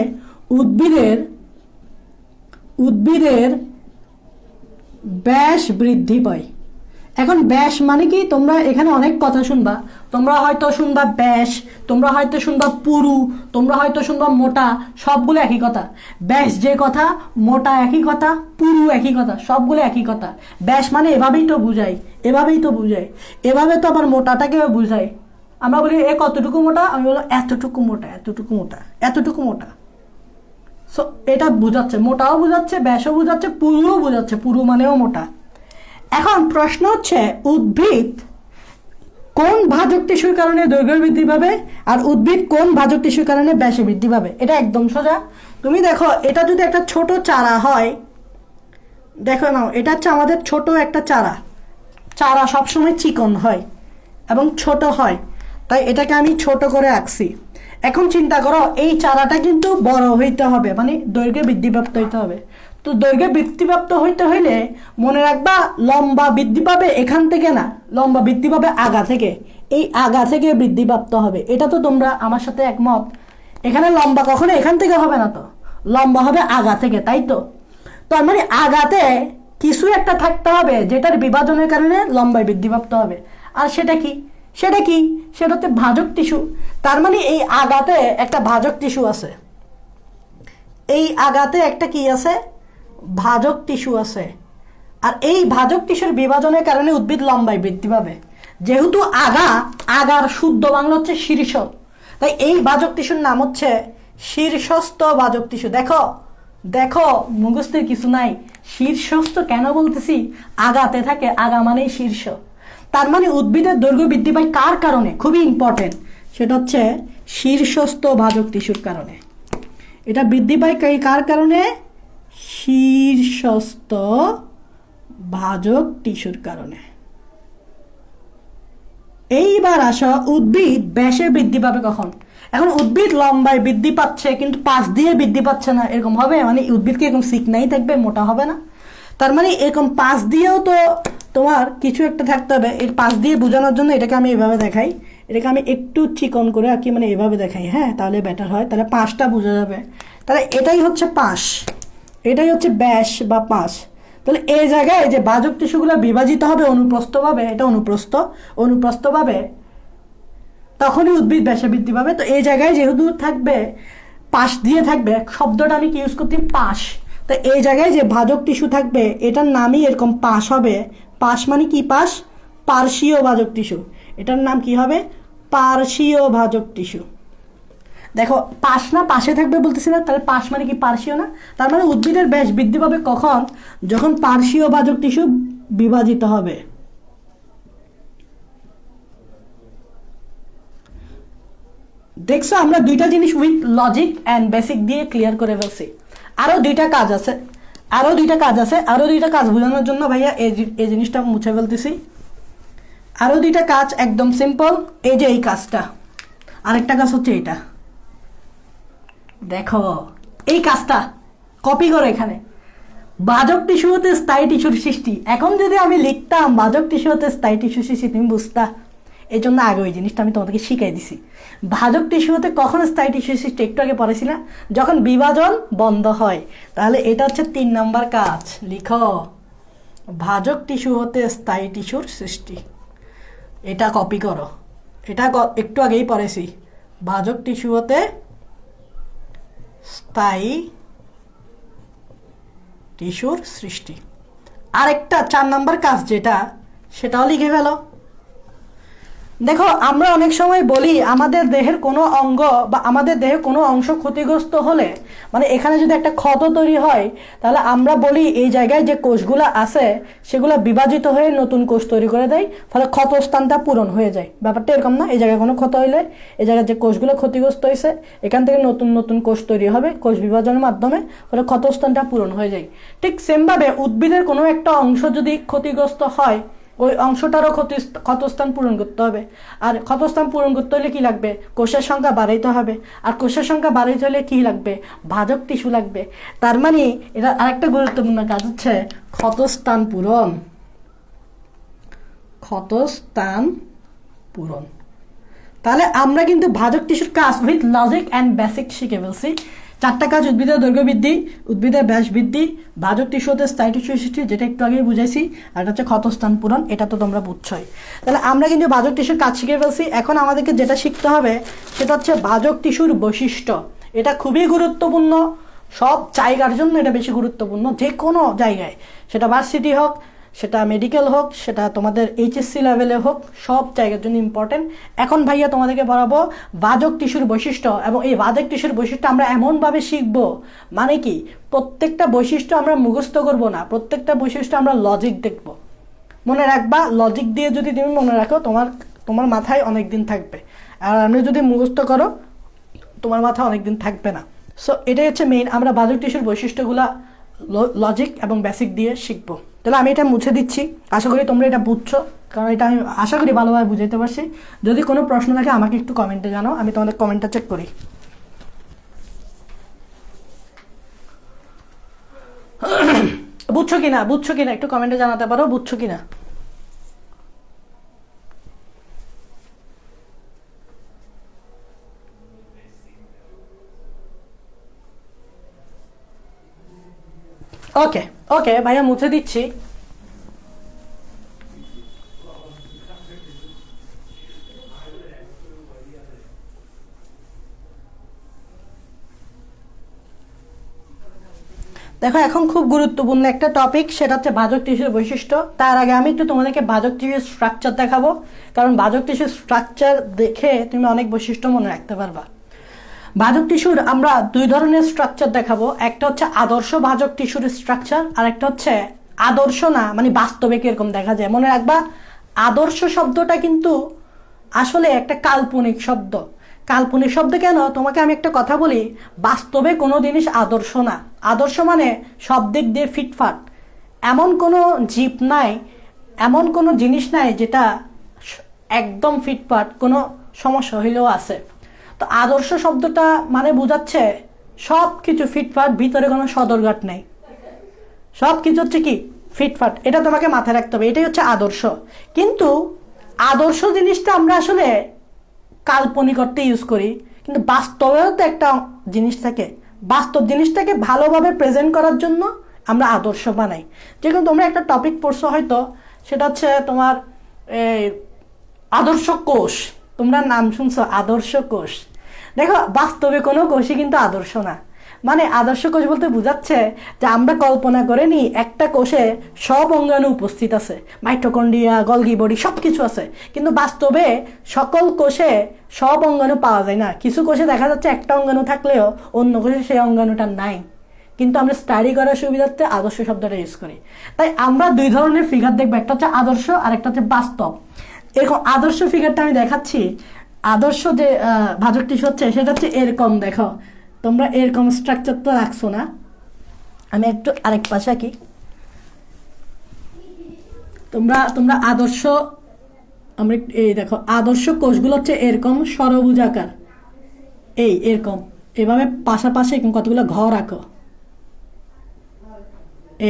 উদ্ভিদের ব্যাস বৃদ্ধি পায়। এখন ব্যাস মানে কি? তোমরা এখানে অনেক কথা শুনবা, তোমরা হয়তো শুনবা ব্যাস, তোমরা হয়তো শুনবা পুরু, তোমরা হয়তো শুনবা মোটা, সবগুলো একই কথা। ব্যাস যে কথা, মোটা একই কথা, পুরু একই কথা, সবগুলো একই কথা। ব্যাস মানে এভাবেই তো বুঝাই, এভাবে তো আবার মোটাটাকেও বুঝাই। আমরা বলি এ কতটুকু মোটা, আমি বলবো এতটুকু মোটা। সো এটা বুঝাচ্ছে, মোটাও বুঝাচ্ছে, ব্যাসও বুঝাচ্ছে, পুরুও বুঝাচ্ছে, পুরু মানেও মোটা। এখন প্রশ্ন হচ্ছে উদ্ভিদ কোন ভাজক টিস্যুর কারণে দৈর্ঘ্য বৃদ্ধি পাবে আর উদ্ভিদ কোন ভাজক টিস্যুর কারণে ব্যাসে বৃদ্ধি পাবে? এটা একদম সোজা। তুমি দেখো এটা যদি একটা ছোট চারা হয়, দেখো নাও, এটা হচ্ছে আমাদের ছোট একটা চারা সবসময় চিকন হয় এবং ছোট হয়, তাই এটাকে আমি ছোট করে আঁকছি। এখন চিন্তা করো এই চারাটা কিন্তু বড় হইতে হবে, মানে দৈর্ঘ্যে বৃদ্ধিপ্রাপ্ত হইতে হবে। তো দৈর্ঘ্যে বৃদ্ধিপ্রাপ্ত হইতে হইলে মনে রাখবা লম্বা বৃদ্ধি পাবে এখান থেকে না, লম্বা বৃদ্ধি পাবে আগা থেকে, এই আগা থেকে বৃদ্ধিপ্রাপ্ত হবে। এটা তো তোমরা আমার সাথে একমত। এখানে লম্বা কখনো এখান থেকে হবে না, তো লম্বা হবে আগা থেকে, তাই তো? তার মানে আগাতে কিছু একটা থাকতে হবে যেটার বিভাজনের কারণে লম্বায় বৃদ্ধিপ্রাপ্ত হবে। আর সেটা কি? সেটা হচ্ছে ভাজক টিস্যু। তার মানে এই আগাতে একটা ভাজক টিস্যু আছে, এই আগাতে একটা কি আছে? ভাজক টিস্যু আছে। আর এই ভাজক টিস্যুর বিভাজনের কারণে উদ্ভিদ লম্বায় বৃদ্ধি পাবে। যেহেতু আগা, আগার শুদ্ধ বাংলা হচ্ছে শীর্ষ, তাই এই বাজক টিস্যুর নাম হচ্ছে শীর্ষস্থ বাজক টিস্যু। দেখো দেখো মুখস্থের কিছু নাই, শীর্ষস্থ কেন বলতেছি, আগাতে থাকে, আগা মানেই শীর্ষ। তার মানে উদ্ভিদের দৈর্ঘ্য বৃদ্ধি পায় কার কারণে, খুবই ইম্পর্টেন্ট, সেটা হচ্ছে শীর্ষস্থ ভাজক টিস্যুর কারণে। এটা বৃদ্ধি পায় কার কারণে, শীর্ষস্থ ভাজক টিস্যুর কারণে। এইবার আসো উদ্ভিদ ব্যাসে বৃদ্ধি পাবে কখন। এখন উদ্ভিদ লম্বায় বৃদ্ধি পাচ্ছে কিন্তু পাশ দিয়ে বৃদ্ধি পাচ্ছে না, এরকম হবে? মানে উদ্ভিদকে এরকম চিকনাই থাকবে, মোটা হবে না। তার মানে এরকম পাশ দিয়েও তো তোমার কিছু একটা থাকতে হবে। এর পাশ দিয়ে বোঝানোর জন্য এটাকে আমি এভাবে দেখাই, এটাকে আমি একটু চিকন করে আঁকি, মানে এভাবে দেখাই, হ্যাঁ, তাহলে বেটার হয়, তাহলে পাশটা বোঝা যাবে। তাহলে এটাই হচ্ছে পাশ, এটাই হচ্ছে ব্যাস বা পাশ। তাহলে এই জায়গায় যে ভাজক টিস্যুগুলো বিভাজিত হবে অনুপ্রস্থভাবে, এটা অনুপ্রস্থভাবে, তখনই উদ্ভিদ ব্যাসে বৃদ্ধি পাবে। তো এই জায়গায় যেহেতু থাকবে, পাশ দিয়ে থাকবে, শব্দটা আমি কি ইউজ করছি, পাশ। তো এই জায়গায় যে ভাজক টিস্যু থাকবে এটার নামই এরকম পাশ হবে। পাশ মানে কি, পাশ, পার্শ্বীয় ভাজক টিস্যু, এটার নাম কি হবে, পার্শ্বীয় ভাজক টিস্যু। দেখো পাশ না পাশে থাকবে বলতেছি না, তাহলে পাশ মানে কি, পার্শ্বীয় না। তার মানে উদ্ভিদের ব্যাস বৃদ্ধি পাবে কখন, যখন পার্শ্বীয় ভাজক টিস্যু বিভাজিত হবে। দেখছো আমরা দুইটা জিনিস উইথ লজিক অ্যান্ড বেসিক দিয়ে ক্লিয়ার করে ফেলছি। আরো দুইটা কাজ আছে, আরো দুইটা কাজ বোঝানোর জন্য ভাইয়া এই জিনিসটা মুছে ফেলতেছি। আরো দুইটা কাজ একদম সিম্পল, এই যে এই কাজটা, আরেকটা কাজ হচ্ছে এইটা। দেখো এই কাজটা কপি করো এখানে, ভাজক টিস্যু হতে স্থায়ী টিস্যুর সৃষ্টি। এখন যদি আমি লিখতাম ভাজক টিস্যু হতে স্থায়ী টিস্যু সৃষ্টি, তুমি বুঝতা। এই জন্য আগে ওই জিনিসটা আমি তোমাদেরকে শিখাই দিছি। ভাজক টিস্যু হতে কখন স্থায়ী টিস্যু সৃষ্টি, একটু আগে পড়েছি না, যখন বিভাজন বন্ধ হয়। তাহলে এটা হচ্ছে 3 নম্বর কাজ, লিখো ভাজক টিস্যু হতে স্থায়ী টিস্যুর সৃষ্টি। এটা কপি করো, এটা একটু আগেই পড়েছি, ভাজক টিস্যু হতে স্থায়ী টিস্যুর সৃষ্টি। আরেকটা 4 নম্বর কাজ যেটা, সেটাও লিখে ফেলো। দেখো আমরা অনেক সময় বলি আমাদের দেহের কোনো অঙ্গ বা আমাদের দেহের কোনো অংশ ক্ষতিগ্রস্ত হলে, মানে এখানে যদি একটা ক্ষত তৈরি হয়, তাহলে আমরা বলি এই জায়গায় যে কোষগুলো আছে সেগুলো বিভাজিত হয়ে নতুন কোষ তৈরি করে দেয়, ফলে ক্ষতস্থানটা পূরণ হয়ে যায়। ব্যাপারটা এরকম না, এই জায়গায় কোনো ক্ষত হইলে এই জায়গায় যে কোষগুলো ক্ষতিগ্রস্ত হয়েছে এখান থেকে নতুন নতুন কোষ তৈরি হবে কোষ বিভাজনের মাধ্যমে, ফলে ক্ষতস্থানটা পূরণ হয়ে যায়। ঠিক সেমভাবে উদ্ভিদের কোনো একটা অংশ যদি ক্ষতিগ্রস্ত হয়, ওই অংশটারও ক্ষতস্থান পূরণ করতে হবে। আর ক্ষতস্থান পূরণ করতে হলে কি লাগবে, কোষের সংখ্যা বাড়াইতে হবে। আর কোষের সংখ্যা বাড়াইতে হলে কি লাগবে, ভাজক টিস্যু লাগবে। তার মানে এটা আরেকটা গুরুত্বপূর্ণ কাজ হচ্ছে ক্ষতস্থান পূরণ, ক্ষতস্থান পূরণ। তাহলে আমরা কিন্তু ভাজক টিস্যুর কাজ উইথ লজিক অ্যান্ড বেসিক শিখে ফেলছি। 4টা কাজ, উদ্ভিদের দৈর্ঘ্য বৃদ্ধি, উদ্ভিদের ব্যাস বৃদ্ধি, ভাজক টিস্যু হতে স্থায়ী টিস্যু সৃষ্টি, যেটা একটু আগেই বুঝাইছি, আর এটা হচ্ছে ক্ষতস্থান পূরণ, এটা তো তোমরা বুঝছই। তাহলে আমরা কিন্তু ভাজক টিস্যুর কাজ শিখে ফেলছি। এখন আমাদেরকে যেটা শিখতে হবে সেটা হচ্ছে ভাজক টিস্যুর বৈশিষ্ট্য। এটা খুবই গুরুত্বপূর্ণ, সব জায়গার জন্য এটা বেশি গুরুত্বপূর্ণ, যে কোনো জায়গায়, সেটা ভার্সিটি হোক, সেটা মেডিকেল হোক, সেটা তোমাদের এইচএসসি লেভেলে হোক, সব জায়গার জন্য ইম্পর্টেন্ট। এখন ভাইয়া তোমাদেরকে বলাবো ভাজক টিস্যুর বৈশিষ্ট্য, এবং এই ভাজক টিস্যুর বৈশিষ্ট্য আমরা এমনভাবে শিখবো, মানে কি প্রত্যেকটা বৈশিষ্ট্য আমরা মুখস্থ করব না, প্রত্যেকটা বৈশিষ্ট্য আমরা লজিক দেখব। মনে রাখবা, লজিক দিয়ে যদি তুমি মনে রাখো তোমার মাথায় অনেক দিন থাকবে। আর আমি যদি মুখস্থ করো তোমার মাথায় অনেক দিন থাকবে না। সো এটাই হচ্ছে মেইন, আমরা ভাজক টিস্যুর বৈশিষ্ট্যগুলা লজিক এবং বেসিক দিয়ে শিখবো। তাহলে আমি এটা মুছে দিচ্ছি, আশা করি তোমরা এটা বুঝছো, কারণ এটা আমি আশা করি ভালোভাবে বুঝাইতে পারছি। যদি কোনো প্রশ্ন থাকে আমাকে একটু কমেন্টে জানাও, আমি তোমাদের কমেন্টটা চেক করি। বুঝছো কিনা একটু কমেন্টে জানাতে পারো, বুঝছো কিনা। ওকে ওকে ভাইয়া মুছে দিচ্ছি। দেখো এখন খুব গুরুত্বপূর্ণ একটা টপিক, সেটা হচ্ছে ভাজক টিস্যুর বৈশিষ্ট্য। তার আগে আমি একটু তোমাদেরকে ভাজক টিস্যুর স্ট্রাকচার দেখাবো, কারণ ভাজক টিস্যুর স্ট্রাকচার দেখে তুমি অনেক বৈশিষ্ট্য মনে রাখতে পারবা। ভাজক টিস্যুর আমরা দুই ধরনের স্ট্রাকচার দেখাবো, একটা হচ্ছে আদর্শ ভাজক টিস্যুর স্ট্রাকচার, আর একটা হচ্ছে আদর্শ না, মানে বাস্তবে কিরকম দেখা যায়। মনে রাখবা, আদর্শ শব্দটা কিন্তু আসলে একটা কাল্পনিক শব্দ। কাল্পনিক শব্দ কেন? তোমাকে আমি একটা কথা বলি, বাস্তবে কোনো জিনিস আদর্শ না। আদর্শ মানে সব দিক দিয়ে ফিটফাট। এমন কোনো জীব নাই, এমন কোনো জিনিস নাই যেটা একদম ফিটফাট, কোনো সমস্যা হইলেও আছে। তো আদর্শ শব্দটা মানে বোঝাচ্ছে সব কিছু ফিটফাট, ভিতরে কোনো সদরঘাট নেই, সব কিছু হচ্ছে কি ফিটফাট। এটা তোমাকে মাথায় রাখতে হবে, এটাই হচ্ছে আদর্শ। কিন্তু আদর্শ জিনিসটা আমরা আসলে কাল্পনিক অর্থে ইউজ করি, কিন্তু বাস্তবেও তো একটা জিনিস থাকে। বাস্তব জিনিসটাকে ভালোভাবে প্রেজেন্ট করার জন্য আমরা আদর্শ বানাই। যেরকম তোমরা একটা টপিক পড়ছো হয়তো, সেটা হচ্ছে তোমার আদর্শ কোষ। তোমরা নাম শুনছো আদর্শ কোষ। দেখো, বাস্তবে কোনো কোষই কিন্তু আদর্শ না। মানে আদর্শ কোষ বলতে বোঝাচ্ছে যে আমরা কল্পনা করে নিই একটা কোষে সব অঙ্গাণু উপস্থিত আছে, মাইটোকন্ড্রিয়া, গলগি বডি সব কিছু আছে, কিন্তু বাস্তবে সকল কোষে সব অঙ্গাণু পাওয়া যায় না। কিছু কোষে দেখা যাচ্ছে একটা অঙ্গাণু থাকলেও অন্য কোষে সেই অঙ্গাণুটা নাই, কিন্তু আমরা স্টাডি করার সুবিধার্থে আদর্শ শব্দটা ইউজ করি। তাই আমরা দুই ধরনের ফিগার দেখবো, একটা হচ্ছে আদর্শ আর একটা হচ্ছে বাস্তব। এরকম আদর্শ ফিগারটা আমি দেখাচ্ছি। আদর্শ যে ভাজক টিস্যু হচ্ছে সেটা হচ্ছে এরকম। দেখো, তোমরা এরকম স্ট্রাকচার তো রাখছো না, আমি একটু আরেক পাশে আঁকি। তোমরা আদর্শ, আমরা এই দেখো আদর্শ কোষগুলো হচ্ছে এরকম সরবুজ আকার, এরকম এভাবে পাশাপাশি এরকম কতগুলো ঘর আঁকো,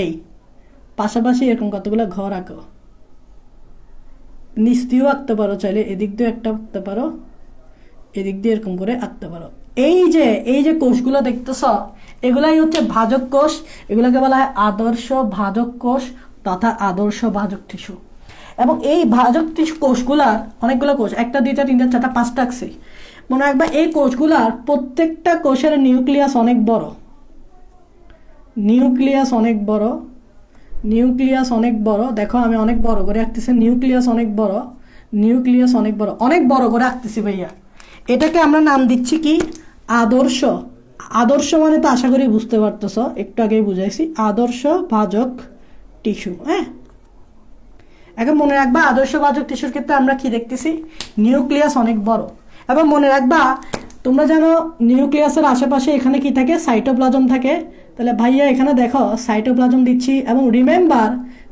এই পাশাপাশি এরকম কতগুলো ঘর আঁকো। নিচ দিয়েও আঁকতে পারো, চাইলে এদিক দিয়ে একটা আঁকতে পারো, এদিক দিয়ে এরকম করে আঁকতে পারো। এই যে কোষগুলো দেখতেছ, এগুলাই হচ্ছে ভাজক কোষ। এগুলোকে বলা হয় আদর্শ ভাজক কোষ তথা আদর্শ ভাজক টিস্যু। এবং এই ভাজক টিস্যু কোষগুলার অনেকগুলো কোষ, একটা দুইটা তিনটা চারটা পাঁচটা আঁকছি। মনে রাখবা, এই কোষগুলার প্রত্যেকটা কোষের নিউক্লিয়াস অনেক বড়, নিউক্লিয়াস অনেক বড়, নিউক্লিয়াস অনেক বড়। দেখো আমি অনেক বড় করে আঁকতেছি, নিউক্লিয়াস অনেক বড়, নিউক্লিয়াস অনেক বড়, অনেক বড় করে আঁকতেছি ভাইয়া। এটাকে আমরা নাম দিচ্ছি কি? আদর্শ। আদর্শ মানে তো আশা করি বুঝতে পারতেছ, একটু আগেই বুঝাইছি, আদর্শ ভাজক টিস্যু। হ্যাঁ, এখন মনে রাখবা আদর্শ ভাজক টিস্যুর ক্ষেত্রে আমরা কি দেখতেছি? নিউক্লিয়াস অনেক বড়। এবং মনে রাখবা, তোমরা জানো নিউক্লিয়াসের আশেপাশে এখানে কি থাকে? সাইটোপ্লাজম থাকে। তাহলে ভাইয়া এখানে দেখো সাইটোপ্লাজম দিচ্ছি, এবং রিমেম্বার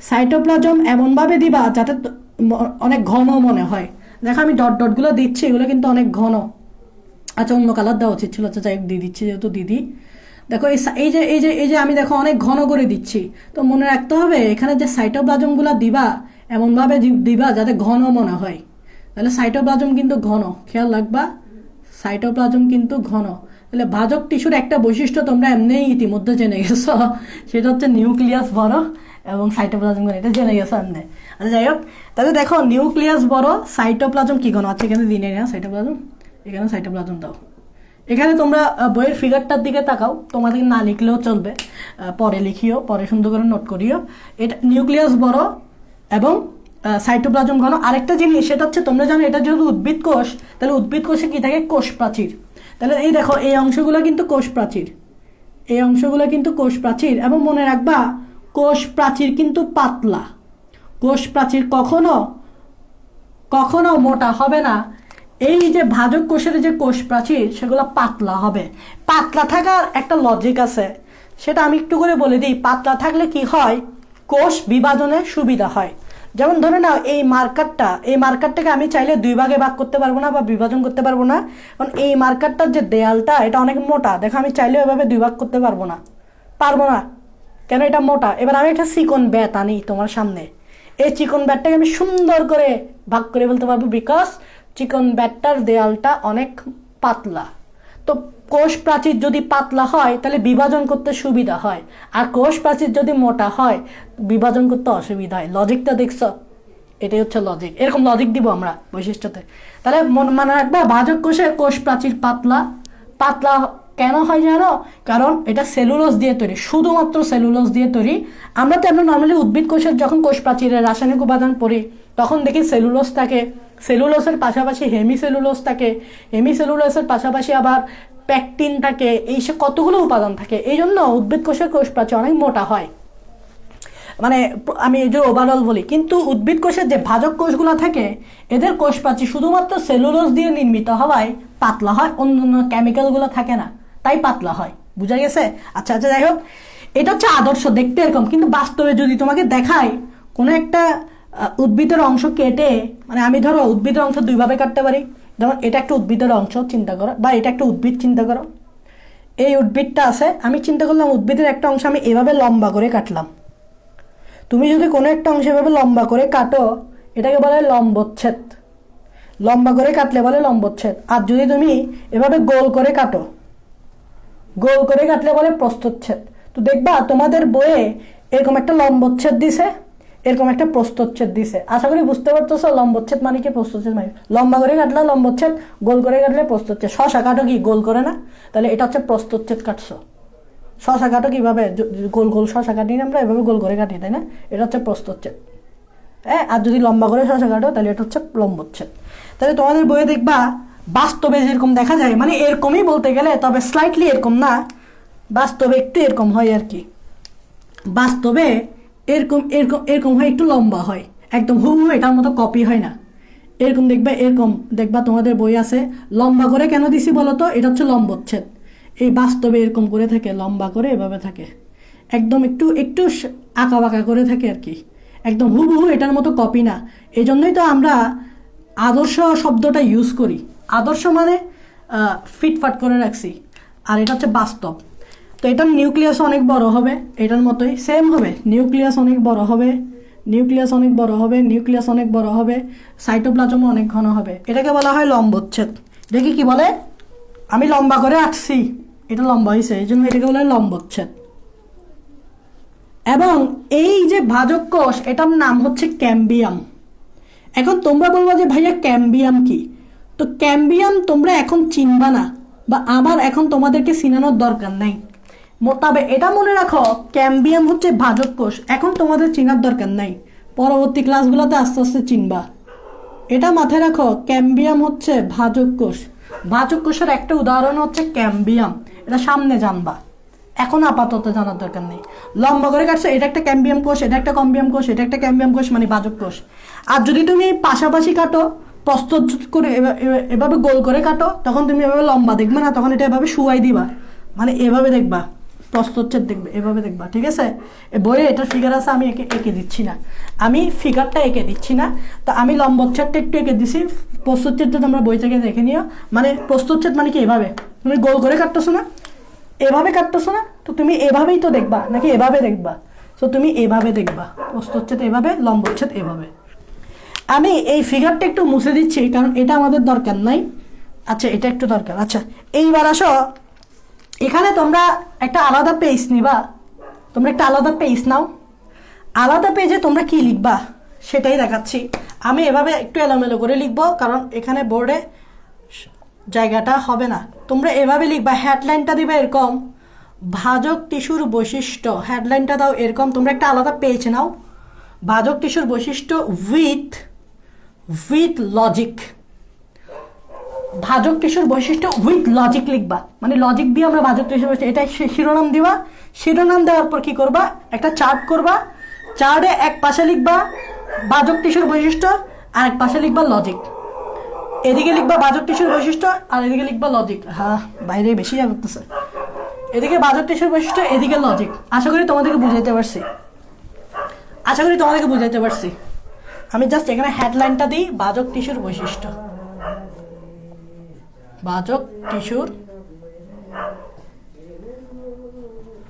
সাইটোপ্লাজম এমনভাবে দিবা যাতে অনেক ঘন মনে হয়। দেখো আমি ডট ডটগুলো দিচ্ছি, এগুলো কিন্তু অনেক ঘন। আচ্ছা, অন্য কালার দেওয়া উচিত ছিল, আচ্ছা যাই দিয়ে দিচ্ছি যেহেতু দিদি। দেখো এই যে আমি দেখো অনেক ঘন করে দিচ্ছি। তো মনে রাখতে হবে এখানে যে সাইটোপ্লাজমগুলো দিবা এমনভাবে দিবা যাতে ঘন মনে হয়। তাহলে সাইটোপ্লাজম কিন্তু ঘন, খেয়াল রাখবা সাইটোপ্লাজম কিন্তু ঘন। তাহলে ভাজক টিস্যুর একটা বৈশিষ্ট্য তোমরা এমনি ইতিমধ্যে জেনে গেছো, সেটা হচ্ছে নিউক্লিয়াস বড় এবং সাইটোপ্লাজম ঘন, এটা জেনে গেছো এমনি। আচ্ছা যাই হোক, তাহলে দেখো নিউক্লিয়াস বড়, সাইটোপ্লাজম কি ঘন। আচ্ছা এখানে দিনে না সাইটোপ্লাজম, এখানে সাইটোপ্লাজম দাও। এখানে তোমরা বইয়ের ফিগারটার দিকে তাকাও, তোমাদের না লিখলেও চলবে, পরে লিখিও, পরে সুন্দর করে নোট করিও। এটা নিউক্লিয়াস বড় এবং সাইটোপ্লাজম ঘন। আরেকটা জিনিস সেটা হচ্ছে, তোমরা জানো এটা যেহেতু উদ্ভিদ কোষ, তাহলে উদ্ভিদ কোষে কি থাকে? কোষ প্রাচীর। তাহলে এই দেখো এই অংশগুলো কিন্তু কোষ প্রাচীর, এই অংশগুলো কিন্তু কোষ প্রাচীর। এবং মনে রাখবা কোষ প্রাচীর কিন্তু পাতলা। কোষ প্রাচীর কখনো কখনো মোটা হবে না। এই যে ভাজক কোষের যে কোষ প্রাচীর সেগুলো পাতলা হবে। পাতলা থাকার একটা লজিক আছে, সেটা আমি একটু করে বলে দিই। পাতলা থাকলে কি হয়? কোষ বিভাজনে সুবিধা হয়। যেমন ধরে নাও এই মার্কারটাকে আমি চাইলে দুই ভাগে ভাগ করতে পারবো না বা বিভাজন করতে পারবো না, কারণ এই মার্কারটার যে দেয়ালটা এটা অনেক মোটা। দেখো আমি চাইলেও এভাবে দুই ভাগ করতে পারবো না, কেন? এটা মোটা। এবার আমি একটা চিকন ব্যাট আনি তোমার সামনে, এই চিকন ব্যাটটাকে আমি সুন্দর করে ভাগ করে ফেলতে পারবো, বিকজ চিকন ব্যাটটার দেয়ালটা অনেক পাতলা। তো কোষ প্রাচীর যদি পাতলা হয় তাহলে বিভাজন করতে সুবিধা হয়, আর কোষ প্রাচীর যদি মোটা হয় বিভাজন করতে অসুবিধা হয়। লজিকটা দেখছো? এটাই হচ্ছে লজিক। এরকম লজিক দিব আমরা বৈশিষ্ট্যতে। তাহলে মনে রাখবা ভাজক কোষের কোষ প্রাচীর পাতলা, পাতলা কেন হয় জানো? কারণ এটা সেলুলোজ দিয়ে তৈরি, শুধুমাত্র সেলুলোজ দিয়ে তৈরি। আমরা তো আমরা নর্মালি উদ্ভিদ কোষের যখন কোষ প্রাচীরের রাসায়নিক উপাদান পড়ি তখন দেখি সেলুলোজ থাকে, সেলুলোজের পাশাপাশি হেমিসেলুলোজ থাকে, হেমিসেলুলোজের পাশাপাশি আবার প্যাকটিন থাকে, এই সব কতগুলো উপাদান থাকে। এই জন্য উদ্ভিদ কোষের কোষ প্রাচীর অনেক মোটা হয়, মানে আমি এই যে ওভারঅল বলি। কিন্তু উদ্ভিদ কোষের যে ভাজক কোষগুলো থাকে এদের কোষ প্রাচীর শুধুমাত্র সেলুলোজ দিয়ে নির্মিত হওয়ায় পাতলা হয়, অন্যান্য কেমিক্যালগুলো থাকে না, তাই পাতলা হয়। বুঝা গেছে? আচ্ছা আচ্ছা, যাই হোক, এটা হচ্ছে আদর্শ, দেখতে এরকম। কিন্তু বাস্তবে যদি তোমাকে দেখাই কোনো একটা উদ্ভিদের অংশ কেটে, মানে আমি ধরো উদ্ভিদের অংশ দুইভাবে কাটতে পারি। যেমন এটা একটা উদ্ভিদের অংশ চিন্তা করো, বা এটা একটা উদ্ভিদ চিন্তা করো। এই উদ্ভিদটা আছে, আমি চিন্তা করলাম উদ্ভিদের একটা অংশ আমি এভাবে লম্বা করে কাটলাম। তুমি যদি কোনো একটা অংশ এভাবে লম্বা করে কাটো এটাকে বলে লম্বচ্ছেদ, লম্বা করে কাটলে বলে লম্বচ্ছেদ। আর যদি তুমি এভাবে গোল করে কাটো, গোল করে কাটলে বলে প্রস্থচ্ছেদ। তো দেখবা তোমাদের বইয়ে এরকম একটা লম্বচ্ছেদ দিছে, এরকম একটা প্রস্থচ্ছেদ দিছে। আশা করি বুঝতে পারতেছো লম্বচ্ছেদ মানে কি, প্রস্থচ্ছেদ মানে লম্বা করে কাটলে লম্বচ্ছেদ, গোল করে কাটলে প্রস্থচ্ছেদ। শশা কাটো কি গোল করে না? তাহলে এটা হচ্ছে প্রস্থচ্ছেদ কাটছো। শশা কাটো কিভাবে, গোল গোল শশা কাটি না আমরা, এভাবে গোল করে কাটি, তাই না? এটা হচ্ছে প্রস্থচ্ছেদ। হ্যাঁ, আর যদি লম্বা করে শশা কাটো তাহলে এটা হচ্ছে লম্বচ্ছেদ। তাহলে তোমাদের বইয়ে দেখবা বাস্তবে যেরকম দেখা যায়, মানে এরকমই বলতে গেলে, তবে স্লাইটলি এরকম না, বাস্তবে একটু এরকম হয় আর কি। বাস্তবে এরকম এরকম এরকম হয়, একটু লম্বা হয়, একদম হুবহু এটার মতো কপি হয় না। এরকম দেখবা, এরকম দেখবা তোমাদের বই আছে। লম্বা করে কেন দিছি বলো তো? এটা হচ্ছে লম্বচ্ছেদ। এই বাস্তবে এরকম করে থাকে, লম্বা করে এভাবে থাকে, একদম একটু একটু আঁকা বাঁকা করে থাকে আর কি, একদম হুবহু এটার মতো কপি না। এই জন্যই তো আমরা আদর্শ শব্দটা ইউজ করি। আদর্শ মানে ফিটফাট করে রাখছি, আর এটা হচ্ছে বাস্তব। তো এটার নিউক্লিয়াস অনেক বড় হবে, এটার মতোই সেম হবে। নিউক্লিয়াস অনেক বড় হবে, নিউক্লিয়াস অনেক বড় হবে, নিউক্লিয়াস অনেক বড় হবে, সাইটোপ্লাজম অনেক ঘন হবে। এটাকে বলা হয় লম্বচ্ছেদ। দেখি কি বলে, আমি লম্বা করে আঁকছি, এটা লম্বা হয়েছে, এই জন্য এটাকে বলা হয় লম্বচ্ছেদ। এবং এই যে ভাজক কোষ, এটার নাম হচ্ছে ক্যাম্বিয়াম। এখন তোমরা বলবো যে ভাইয়া ক্যাম্বিয়াম কি? তো ক্যাম্বিয়াম তোমরা এখন চিনবা না, বা আমার এখন তোমাদেরকে চিনানোর দরকার নেই। তবে এটা মনে রাখো, ক্যাম্বিয়াম হচ্ছে ভাজক কোষ, এখন তোমাদের চেনার দরকার নাই, পরবর্তী ক্লাসগুলোতে আস্তে আস্তে চিনবা। এটা মাথায় রাখো, ক্যাম্বিয়াম হচ্ছে ভাজক কোষ। ভাজক কোষের একটা উদাহরণ হচ্ছে ক্যাম্বিয়াম, এটা সামনে জানবা, এখন আপাতত জানার দরকার নেই। লম্বা করে কাটছো, এটা একটা ক্যাম্বিয়াম কোষ, এটা একটা কম্বিয়াম কোষ, এটা একটা ক্যাম্বিয়াম কোষ, মানে ভাজক কোষ। আর যদি তুমি পাশাপাশি কাটো, প্রস্তুত করে এভাবে গোল করে কাটো, তখন তুমি এভাবে লম্বা দেখবে না, তখন এটা এভাবে শুয়াই দিবা, মানে এভাবে দেখবা, প্রস্থচ্ছেদ দেখবে, এভাবে দেখবা। ঠিক আছে? বইয়ে এটার ফিগার আছে, আমি এঁকে দিচ্ছি না, আমি ফিগারটা এঁকে দিচ্ছি না। তো আমি লম্বচ্ছেদটা একটু এঁকে দিছি, প্রস্থচ্ছেদটা তোমরা বই থেকে দেখে নিও। মানে প্রস্থচ্ছেদ মানে কি, এভাবে তুমি গোল করে কাটতেছো না, এভাবে কাটতেছো না, তো তুমি এভাবেই তো দেখবা, নাকি এভাবে দেখবা? তো তুমি এভাবে দেখবা, প্রস্থচ্ছেদ এভাবে, লম্বচ্ছেদ এভাবে। আমি এই ফিগারটা একটু মুছে দিচ্ছি, কারণ এটা আমাদের দরকার নাই। আচ্ছা, এটা একটু দরকার। আচ্ছা, এইবার আসো, এখানে তোমরা একটা আলাদা পেজ নিবা, তোমরা একটা আলাদা পেজ নাও। আলাদা পেজে তোমরা কি লিখবা সেটাই দেখাচ্ছি। আমি এভাবে একটু এলোমেলো করে লিখবো, কারণ এখানে বোর্ডে জায়গাটা হবে না। তোমরা এভাবে লিখবা, হেডলাইনটা দিবে এরকম, ভাজক টিস্যুর বৈশিষ্ট্য, হেডলাইনটা দাও এরকম। তোমরা একটা আলাদা পেজ নাও, ভাজক টিস্যুর বৈশিষ্ট্য উইথ লজিক। ভাজক টিস্যুর বৈশিষ্ট্য উইথ লজিক লিখবা, মানে লজিক দিয়ে আমরা ভাজক টিস্যুর বৈশিষ্ট্য, এটা শিরোনাম দিবা। শিরোনাম দেওয়ার পর কি করবা, একটা চার্ট করবা, চার্টে এক পাশে লিখবা ভাজক টিস্যুর বৈশিষ্ট্য, আর এক পাশে লিখবা লজিক। এদিকে লিখবা ভাজক টিস্যুর বৈশিষ্ট্য, আর এদিকে লিখবা লজিক। হ্যাঁ, বাইরে বেশি করতেছে। এদিকে ভাজক টিস্যুর বৈশিষ্ট্য, এদিকে লজিক। আশা করি তোমাদেরকে বুঝাইতে পারছি। আমি জাস্ট এখানে হেডলাইনটা দিই, ভাজক টিস্যুর বৈশিষ্ট্য, ভাজক টিস্যুর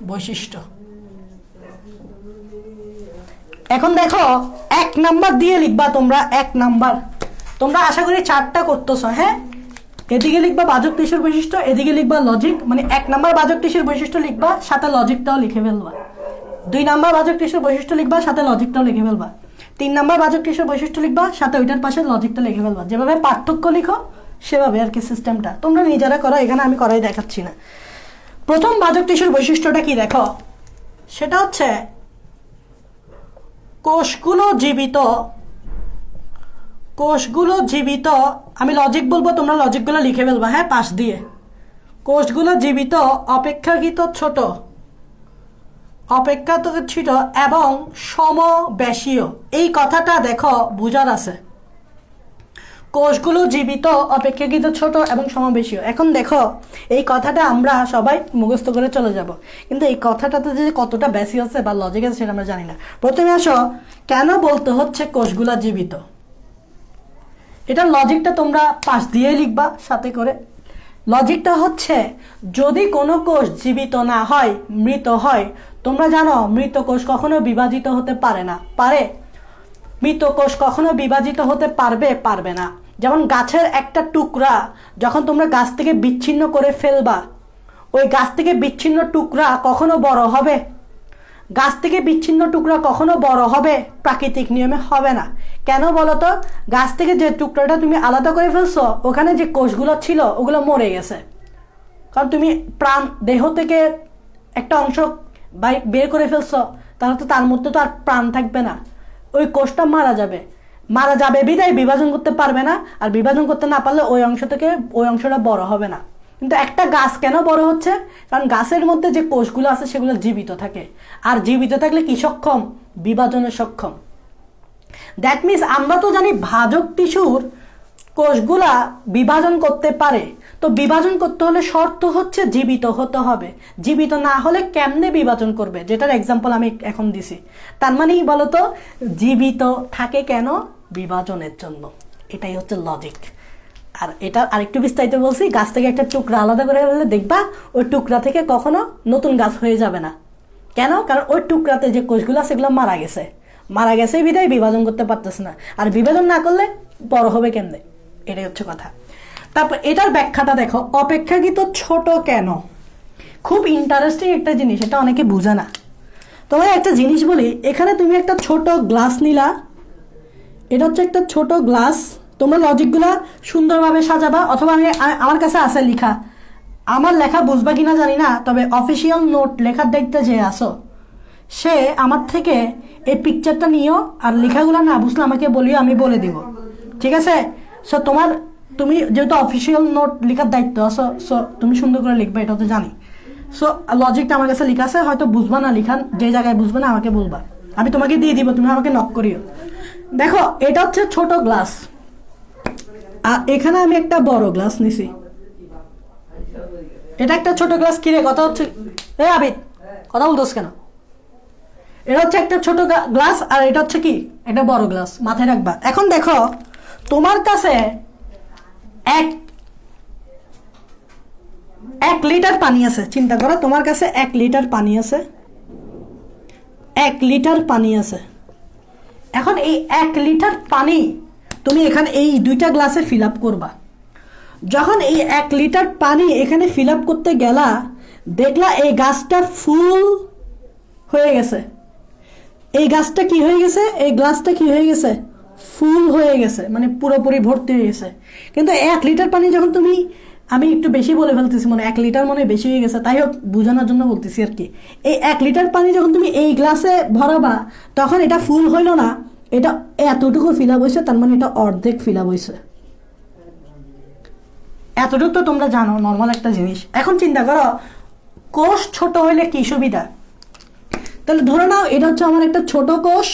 বৈশিষ্ট্য। এখন দেখো, 1 নাম্বার দিয়ে লিখবা তোমরা, 1 নাম্বার। তোমরা আশা করি চারটা করতেছো। হ্যাঁ, এদিকে লিখবা ভাজক টিস্যুর বৈশিষ্ট্য, এদিকে লিখবা লজিক, মানে 1 নাম্বার ভাজক টিস্যুর বৈশিষ্ট্য লিখবা, সাথে লজিকটাও লিখে ফেলবা। 2 নাম্বার ভাজক টিস্যুর বৈশিষ্ট্য লিখবা, সাথে লজিকটাও লিখে ফেলবা। 3 নাম্বার ভাজক টিস্যুর বৈশিষ্ট্য লিখবা, সাথে ওইটার পাশে লজিকটা লিখে ফেলবা। যেভাবে পার্থক্য লিখো সেভাবে আর কি সিস্টেমটা, তোমরা নিজেরা করো, এখানে আমি করাই দেখাচ্ছি না। প্রথম ভাজক টিস্যুর বৈশিষ্ট্যটা কি দেখো, সেটা হচ্ছে কোষগুলো জীবিত। কোষগুলো জীবিত, আমি লজিক বলবো, তোমরা লজিকগুলো লিখে ফেলবা, হ্যাঁ, পাশ দিয়ে। কোষগুলো জীবিত, অপেক্ষাকৃত ছোট, অপেক্ষাকৃত ছোট এবং সমবেশীয়। এই কথাটা দেখো বুঝার আছে। কোষগুলো জীবিত, অপেক্ষাকৃত ছোট এবং সমবেশীয়। এখন দেখো এই কথাটা আমরা সবাই মুখস্থ করে চলে যাব, কিন্তু এই কথাটাতে যে কতটা বেশি আছে বা লজিক আছে সেটা আমরা জানি না। প্রথমে আসো, কেন বলতে হচ্ছে কোষগুলা জীবিত, এটা লজিকটা তোমরা পাশ দিয়ে লিখবা সাথে করে। লজিকটা হচ্ছে, যদি কোনো কোষ জীবিত না হয়, মৃত হয়, তোমরা জানো মৃত কোষ কখনো বিভাজিত হতে পারে না, পারে? মৃত কোষ কখনো বিভাজিত হতে পারবে না। যেমন গাছের একটা টুকরা যখন তোমরা গাছ থেকে বিচ্ছিন্ন করে ফেলবা, ওই গাছ থেকে বিচ্ছিন্ন টুকরা কখনো বড় হবে? গাছ থেকে বিচ্ছিন্ন টুকরা কখনো বড় হবে? প্রাকৃতিক নিয়মে হবে না। কেন বলো তো? গাছ থেকে যে টুকরাটা তুমি আলাদা করে ফেলছো, ওখানে যে কোষগুলো ছিল ওগুলো মরে গেছে। কারণ তুমি প্রাণ দেহ থেকে একটা অংশ বের করে ফেলছো, তাহলে তো তার মধ্যে তো আর প্রাণ থাকবে না, ওই কোষটা মারা যাবে বিদায় বিভাজন করতে পারবে না। আর বিভাজন করতে না পারলে ওই অংশ থেকে ওই অংশটা বড় হবে না। কিন্তু একটা গাছ কেন বড় হচ্ছে? কারণ গাছের মধ্যে যে কোষগুলো আছে সেগুলো জীবিত থাকে, আর জীবিত থাকলে কি সক্ষম? বিভাজনে সক্ষম। দ্যাট মিনস আমরা তো জানি ভাজক টিস্যুর কোষগুলা বিভাজন করতে পারে, তো বিভাজন করতে হলে শর্ত হচ্ছে জীবিত হতে হবে। জীবিত না হলে কেমনে বিভাজন করবে, যেটার এক্সাম্পল আমি এখন দিছি। তার মানে কি বলতো, জীবিত থাকে কেন? বিভাজনের জন্য। এটাই হচ্ছে লজিক। আর এটা আরেকটু বিস্তারিত বলছি, গাছ থেকে একটা টুকরা আলাদা করে ফেললে দেখবা ওই টুকরা থেকে কখনো নতুন গাছ হয়ে যাবে না। কেন? কারণ ওই টুকরাতে যে কোষগুলো আছে সেগুলো মারা গেছে বিধায় বিভাজন করতে পারতেছে না। আর বিভাজন না করলে বড় হবে কেমনে? এটাই হচ্ছে কথা। তারপর এটার ব্যাখ্যাটা দেখো, অপেক্ষাকৃত ছোট কেন? খুব ইন্টারেস্টিং একটা জিনিস, এটা অনেকে বুঝে না। তোমার একটা জিনিস বলি, এখানে তুমি একটা ছোট গ্লাস নিলা, এটা হচ্ছে একটা ছোট গ্লাস। তোমরা লজিকগুলা সুন্দরভাবে সাজাবা, অথবা আমার কাছে আছে লেখা, আমার লেখা বুঝবা কিনা জানি না, তবে অফিসিয়াল নোট লেখার দেখতে যে আসো, সে আমার থেকে এই পিকচারটা নিও, আর লেখাগুলো না বুঝলে আমাকে বলিও, আমি বলে দিব, ঠিক আছে? সো তুমি যেহেতু অফিসিয়াল নোট লেখার দায়িত্ব আসো, সো তুমি সুন্দর করে লিখবে, এটা তো জানি। সো লজিকটা আমার কাছে লেখা আছে, হয়তো বুঝবা না, লেখা যে জায়গায় বুঝবে না আমাকে বলবা, আমি তোমাকে দিয়ে দিব, তুমি আমাকে নক করিও। দেখো এটা হচ্ছে ছোট গ্লাস, আর এখানে আমি একটা বড় গ্লাস নিছি। এটা একটা ছোট গ্লাস। কিরে কথা হচ্ছে? আবিদ কথা বলতোস কেন? এটা হচ্ছে একটা ছোট গ্লাস, আর এটা হচ্ছে কি একটা বড় গ্লাস, মাথায় রাখবা। এখন দেখো তোমার কাছে এক লিটার পানি আছে। চিন্তা করো, তোমার কাছে 1 লিটার পানি আছে, 1 লিটার পানি আছে। এখন এই 1 লিটার পানি তুমি এখানে এই 2টা গ্লাসে ফিল আপ করবা। যখন এই 1 লিটার পানি এখানে ফিল আপ করতে গেলা, দেখলা এই গাছটা ফুল হয়ে গেছে। এই গাছটা কি হয়ে গেছে? এই গ্লাসটা কি হয়ে গেছে? ফুল হয়ে গেছে, মানে পুরোপুরি ভর্তি হয়ে গেছে। কিন্তু 1 লিটার পানি যখন তুমি, আমি একটু বেশি বলে ফেলতেছি, মানে 1 লিটার মনে বেশি হয়ে গেছে, তাই হোক বোঝানোর জন্য বলতেছি আর কি। এই 1 লিটার পানি যখন তুমি এই গ্লাসে ভরাবা, তখন এটা ফুল হইল না, এটা এতটুকু ফিল আপ হয়েছে, তার মানে এটা অর্ধেক ফিল আপ হয়েছে। এতটুকু তো তোমরা জানো, নর্মাল একটা জিনিস। এখন চিন্তা করো, কোষ ছোট হইলে কি সুবিধা? তাহলে ধরে নাও এটা হচ্ছে আমার একটা ছোট কোষ,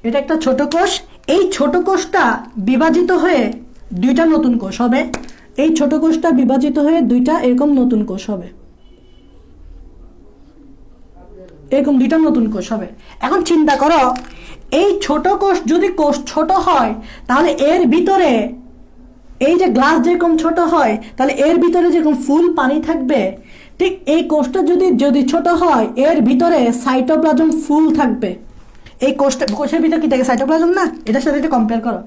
এটা একটা ছোট কোষ। এই ছোট কোষটা বিভাজিত হয়ে 2টা নতুন কোষ হবে। এই ছোট কোষটা বিভাজিত হয়ে 2টা এরকম নতুন কোষ হবে, এরকম 2টা নতুন কোষ হবে। এখন চিন্তা করো, এই ছোট কোষ যদি কোষ ছোট হয়, তাহলে এর ভিতরে এই যে গ্লাস যেরকম ছোট হয়, তাহলে এর ভিতরে যেরকম ফুল পানি থাকবে, ঠিক এই কোষটা যদি ছোট হয়, এর ভিতরে সাইটোপ্লাজম ফুল থাকবে। এই কোষের ভিতরে কি থাকে? সাইটোপ্লাজম না? এটার সাথে এটা কম্পেয়ার করো।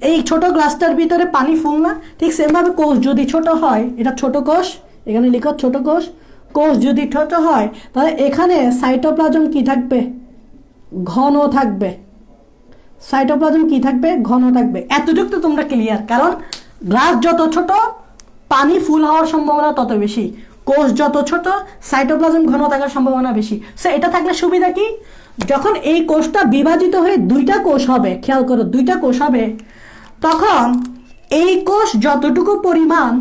এই ছোট গ্লাসটার ভিতরে পানি ফুল না? ঠিক সেমভাবে কোষ যদি ছোট হয়, এটা ছোট কোষ, এখানে লিখো ছোট কোষ। কোষ যদি ছোট হয়, তাহলে এখানে সাইটোপ্লাজম কি থাকবে? ঘন থাকবে। সাইটোপ্লাজম কি থাকবে? ঘন থাকবে। এতটুকু তো তোমরা ক্লিয়ার। কারণ গ্লাস যত ছোট, পানি ফুল হওয়ার সম্ভাবনা তত বেশি, কোষ যত ছোট সাইটোপ্লাজম ঘন থাকার সম্ভাবনা বেশি। সো এটা থাকলে সুবিধা কি, যখন এই কোষটা বিভাজিত হয়ে দুইটা কোষ হবে, খেয়াল করো দুইটা কোষ হবে, তখন এই কোষ যতটুকু পরিমাণ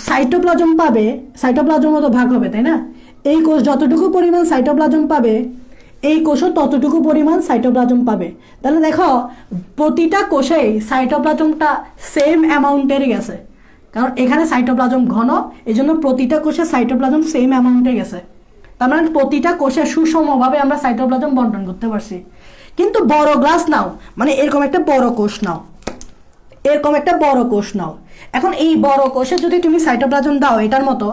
সাইটোপ্লাজম পাবে, সাইটোপ্লাজম তো ভাগ হবে তাই না, এই কোষ যতটুকু পরিমাণ সাইটোপ্লাজম পাবে এই কোষও ততটুকু পরিমাণ সাইটোপ্লাজম পাবে। তাহলে দেখো প্রতিটা কোষেই সাইটোপ্লাজমটা সেম অ্যামাউন্টেরই গেছে, কারণ এখানে সাইটোপ্লাজম ঘন, এই জন্য প্রতিটা কোষে সাইটোপ্লাজম সেম অ্যামাউন্টে গেছে। তার মানে প্রতিটা কোষে সুষমভাবে আমরা সাইটোপ্লাজম বন্টন করতে পারছি। কিন্তু বড় গ্লাস নাও, মানে এরকম একটা বড় কোষ নাও, এরকম একটা বড় কোষ নাও, এখন এই বড় কোষে যদি তুমি সাইটোপ্লাজম দাও এটার মতো,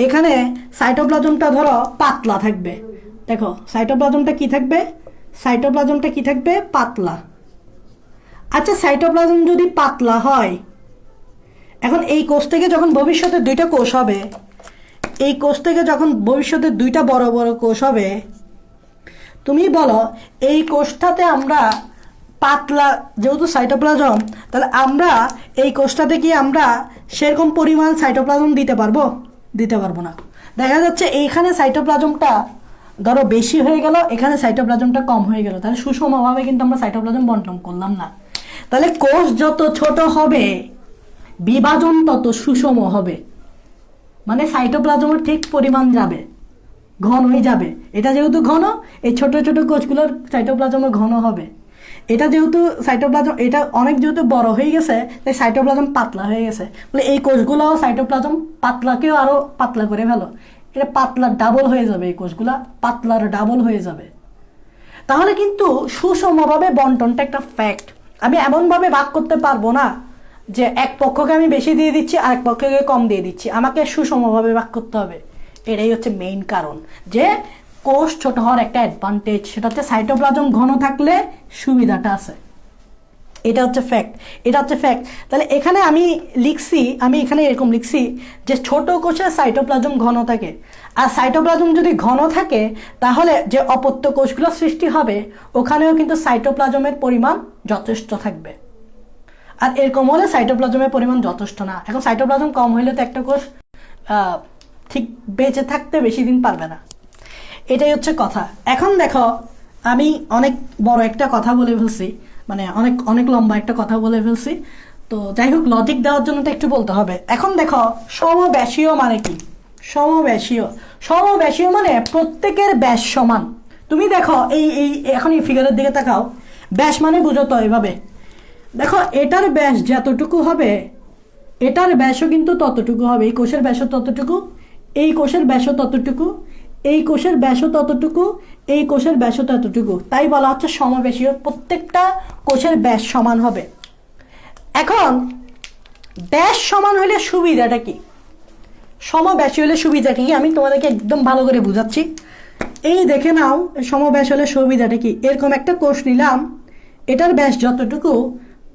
এখানে সাইটোপ্লাজমটা ধরো পাতলা থাকবে। দেখো সাইটোপ্লাজমটা কি থাকবে, সাইটোপ্লাজমটা কি থাকবে, পাতলা। আচ্ছা সাইটোপ্লাজম যদি পাতলা হয়, এখন এই কোষ থেকে যখন ভবিষ্যতে দুইটা কোষ হবে, এই কোষ থেকে যখন ভবিষ্যতে দুইটা বড় বড় কোষ হবে, তুমি বলো এই কোষটাতে আমরা পাতলা যেহেতু সাইটোপ্লাজম, তাহলে আমরা এই কোষটাতে কি আমরা সেরকম পরিমাণ সাইটোপ্লাজম দিতে পারবো? দিতে পারবো না। দেখা যাচ্ছে এইখানে সাইটোপ্লাজমটা ধরো বেশি হয়ে গেল, এখানে সাইটোপ্লাজমটা কম হয়ে গেল, তাহলে সুষমভাবে কিন্তু আমরা সাইটোপ্লাজম বন্টন করলাম না। তাহলে কোষ যত ছোট হবে বিভাজন তত সুষম হবে, মানে সাইটোপ্লাজমের ঠিক পরিমাণ যাবে, ঘন হয়ে যাবে। এটা যেহেতু ঘন, এই ছোট ছোট কোষগুলোর সাইটোপ্লাজমও ঘন হবে। এটা যেহেতু সাইটোপ্লাজম, এটা অনেক যেহেতু বড় হয়ে গেছে, তাই সাইটোপ্লাজম পাতলা হয়ে গেছে, বলে এই কোষগুলোও সাইটোপ্লাজম পাতলাকেও আরও পাতলা করে ফেলো, এটা পাতলার ডাবল হয়ে যাবে, এই কোষগুলা পাতলার ডাবল হয়ে যাবে। তাহলে কিন্তু সুষমভাবে বন্টনটা একটা ফ্যাক্ট। আমি এমনভাবে ভাগ করতে পারবো না যে এক পক্ষকে আমি বেশি দিয়ে দিচ্ছি আর এক পক্ষকে কম দিয়ে দিচ্ছি, আমাকে সুষমভাবে ভাগ করতে হবে। এটাই হচ্ছে মেইন কারণ যে কোষ ছোট হওয়ার একটা অ্যাডভান্টেজ, সেটা হচ্ছে সাইটোপ্লাজম ঘন থাকলে সুবিধাটা আছে। এটা হচ্ছে ফ্যাক্ট, এটা হচ্ছে ফ্যাক্ট। তাহলে এখানে আমি লিখছি, আমি এখানে এরকম লিখছি যে ছোট কোষে সাইটোপ্লাজম ঘন থাকে, আর সাইটোপ্লাজম যদি ঘন থাকে তাহলে যে অপত্য কোষগুলো সৃষ্টি হবে ওখানেও কিন্তু সাইটোপ্লাজমের পরিমাণ যথেষ্ট থাকবে। আর এরকম হলে সাইটোপ্লাজমের পরিমাণ যথেষ্ট না। এখন সাইটোপ্লাজম কম হইলে তো একটা কোষ ঠিক বেঁচে থাকতে বেশি দিন পারবে না, এটাই হচ্ছে কথা। এখন দেখো আমি অনেক বড় একটা কথা বলে ফেলছি, মানে অনেক অনেক লম্বা একটা কথা বলে ফেলছি, তো যাই হোক লজিক দেওয়ার জন্য তো একটু বলতে হবে। এখন দেখো সমব্যাসীয় মানে কি, সমব্যাসীয়, সমব্যাসীয় মানে প্রত্যেকের ব্যাস সমান। তুমি দেখো এই এই এখন এই ফিগারের দিকে তাকাও, ব্যাস মানে বুঝো তো এভাবে, দেখো এটার ব্যাস যতটুকু হবে এটার ব্যাসও কিন্তু ততটুকু হবে, এই কোষের ব্যাসও ততটুকু, এই কোষের ব্যাসও ততটুকু, এই কোষের ব্যাসও ততটুকু, এই কোষের ব্যাসও ততটুকু, তাই বলা হচ্ছে সমব্যাসীয়, প্রত্যেকটা কোষের ব্যাস সমান হবে। এখন ব্যাস সমান হলে সুবিধাটা কি, সমব্যাসী হলে সুবিধাটা কি আমি তোমাদেরকে একদম ভালো করে বুঝাচ্ছি। এই দেখে নাও সমব্যাস হলে সুবিধাটা কি, এরকম একটা কোষ নিলাম, এটার ব্যাস যতটুকু,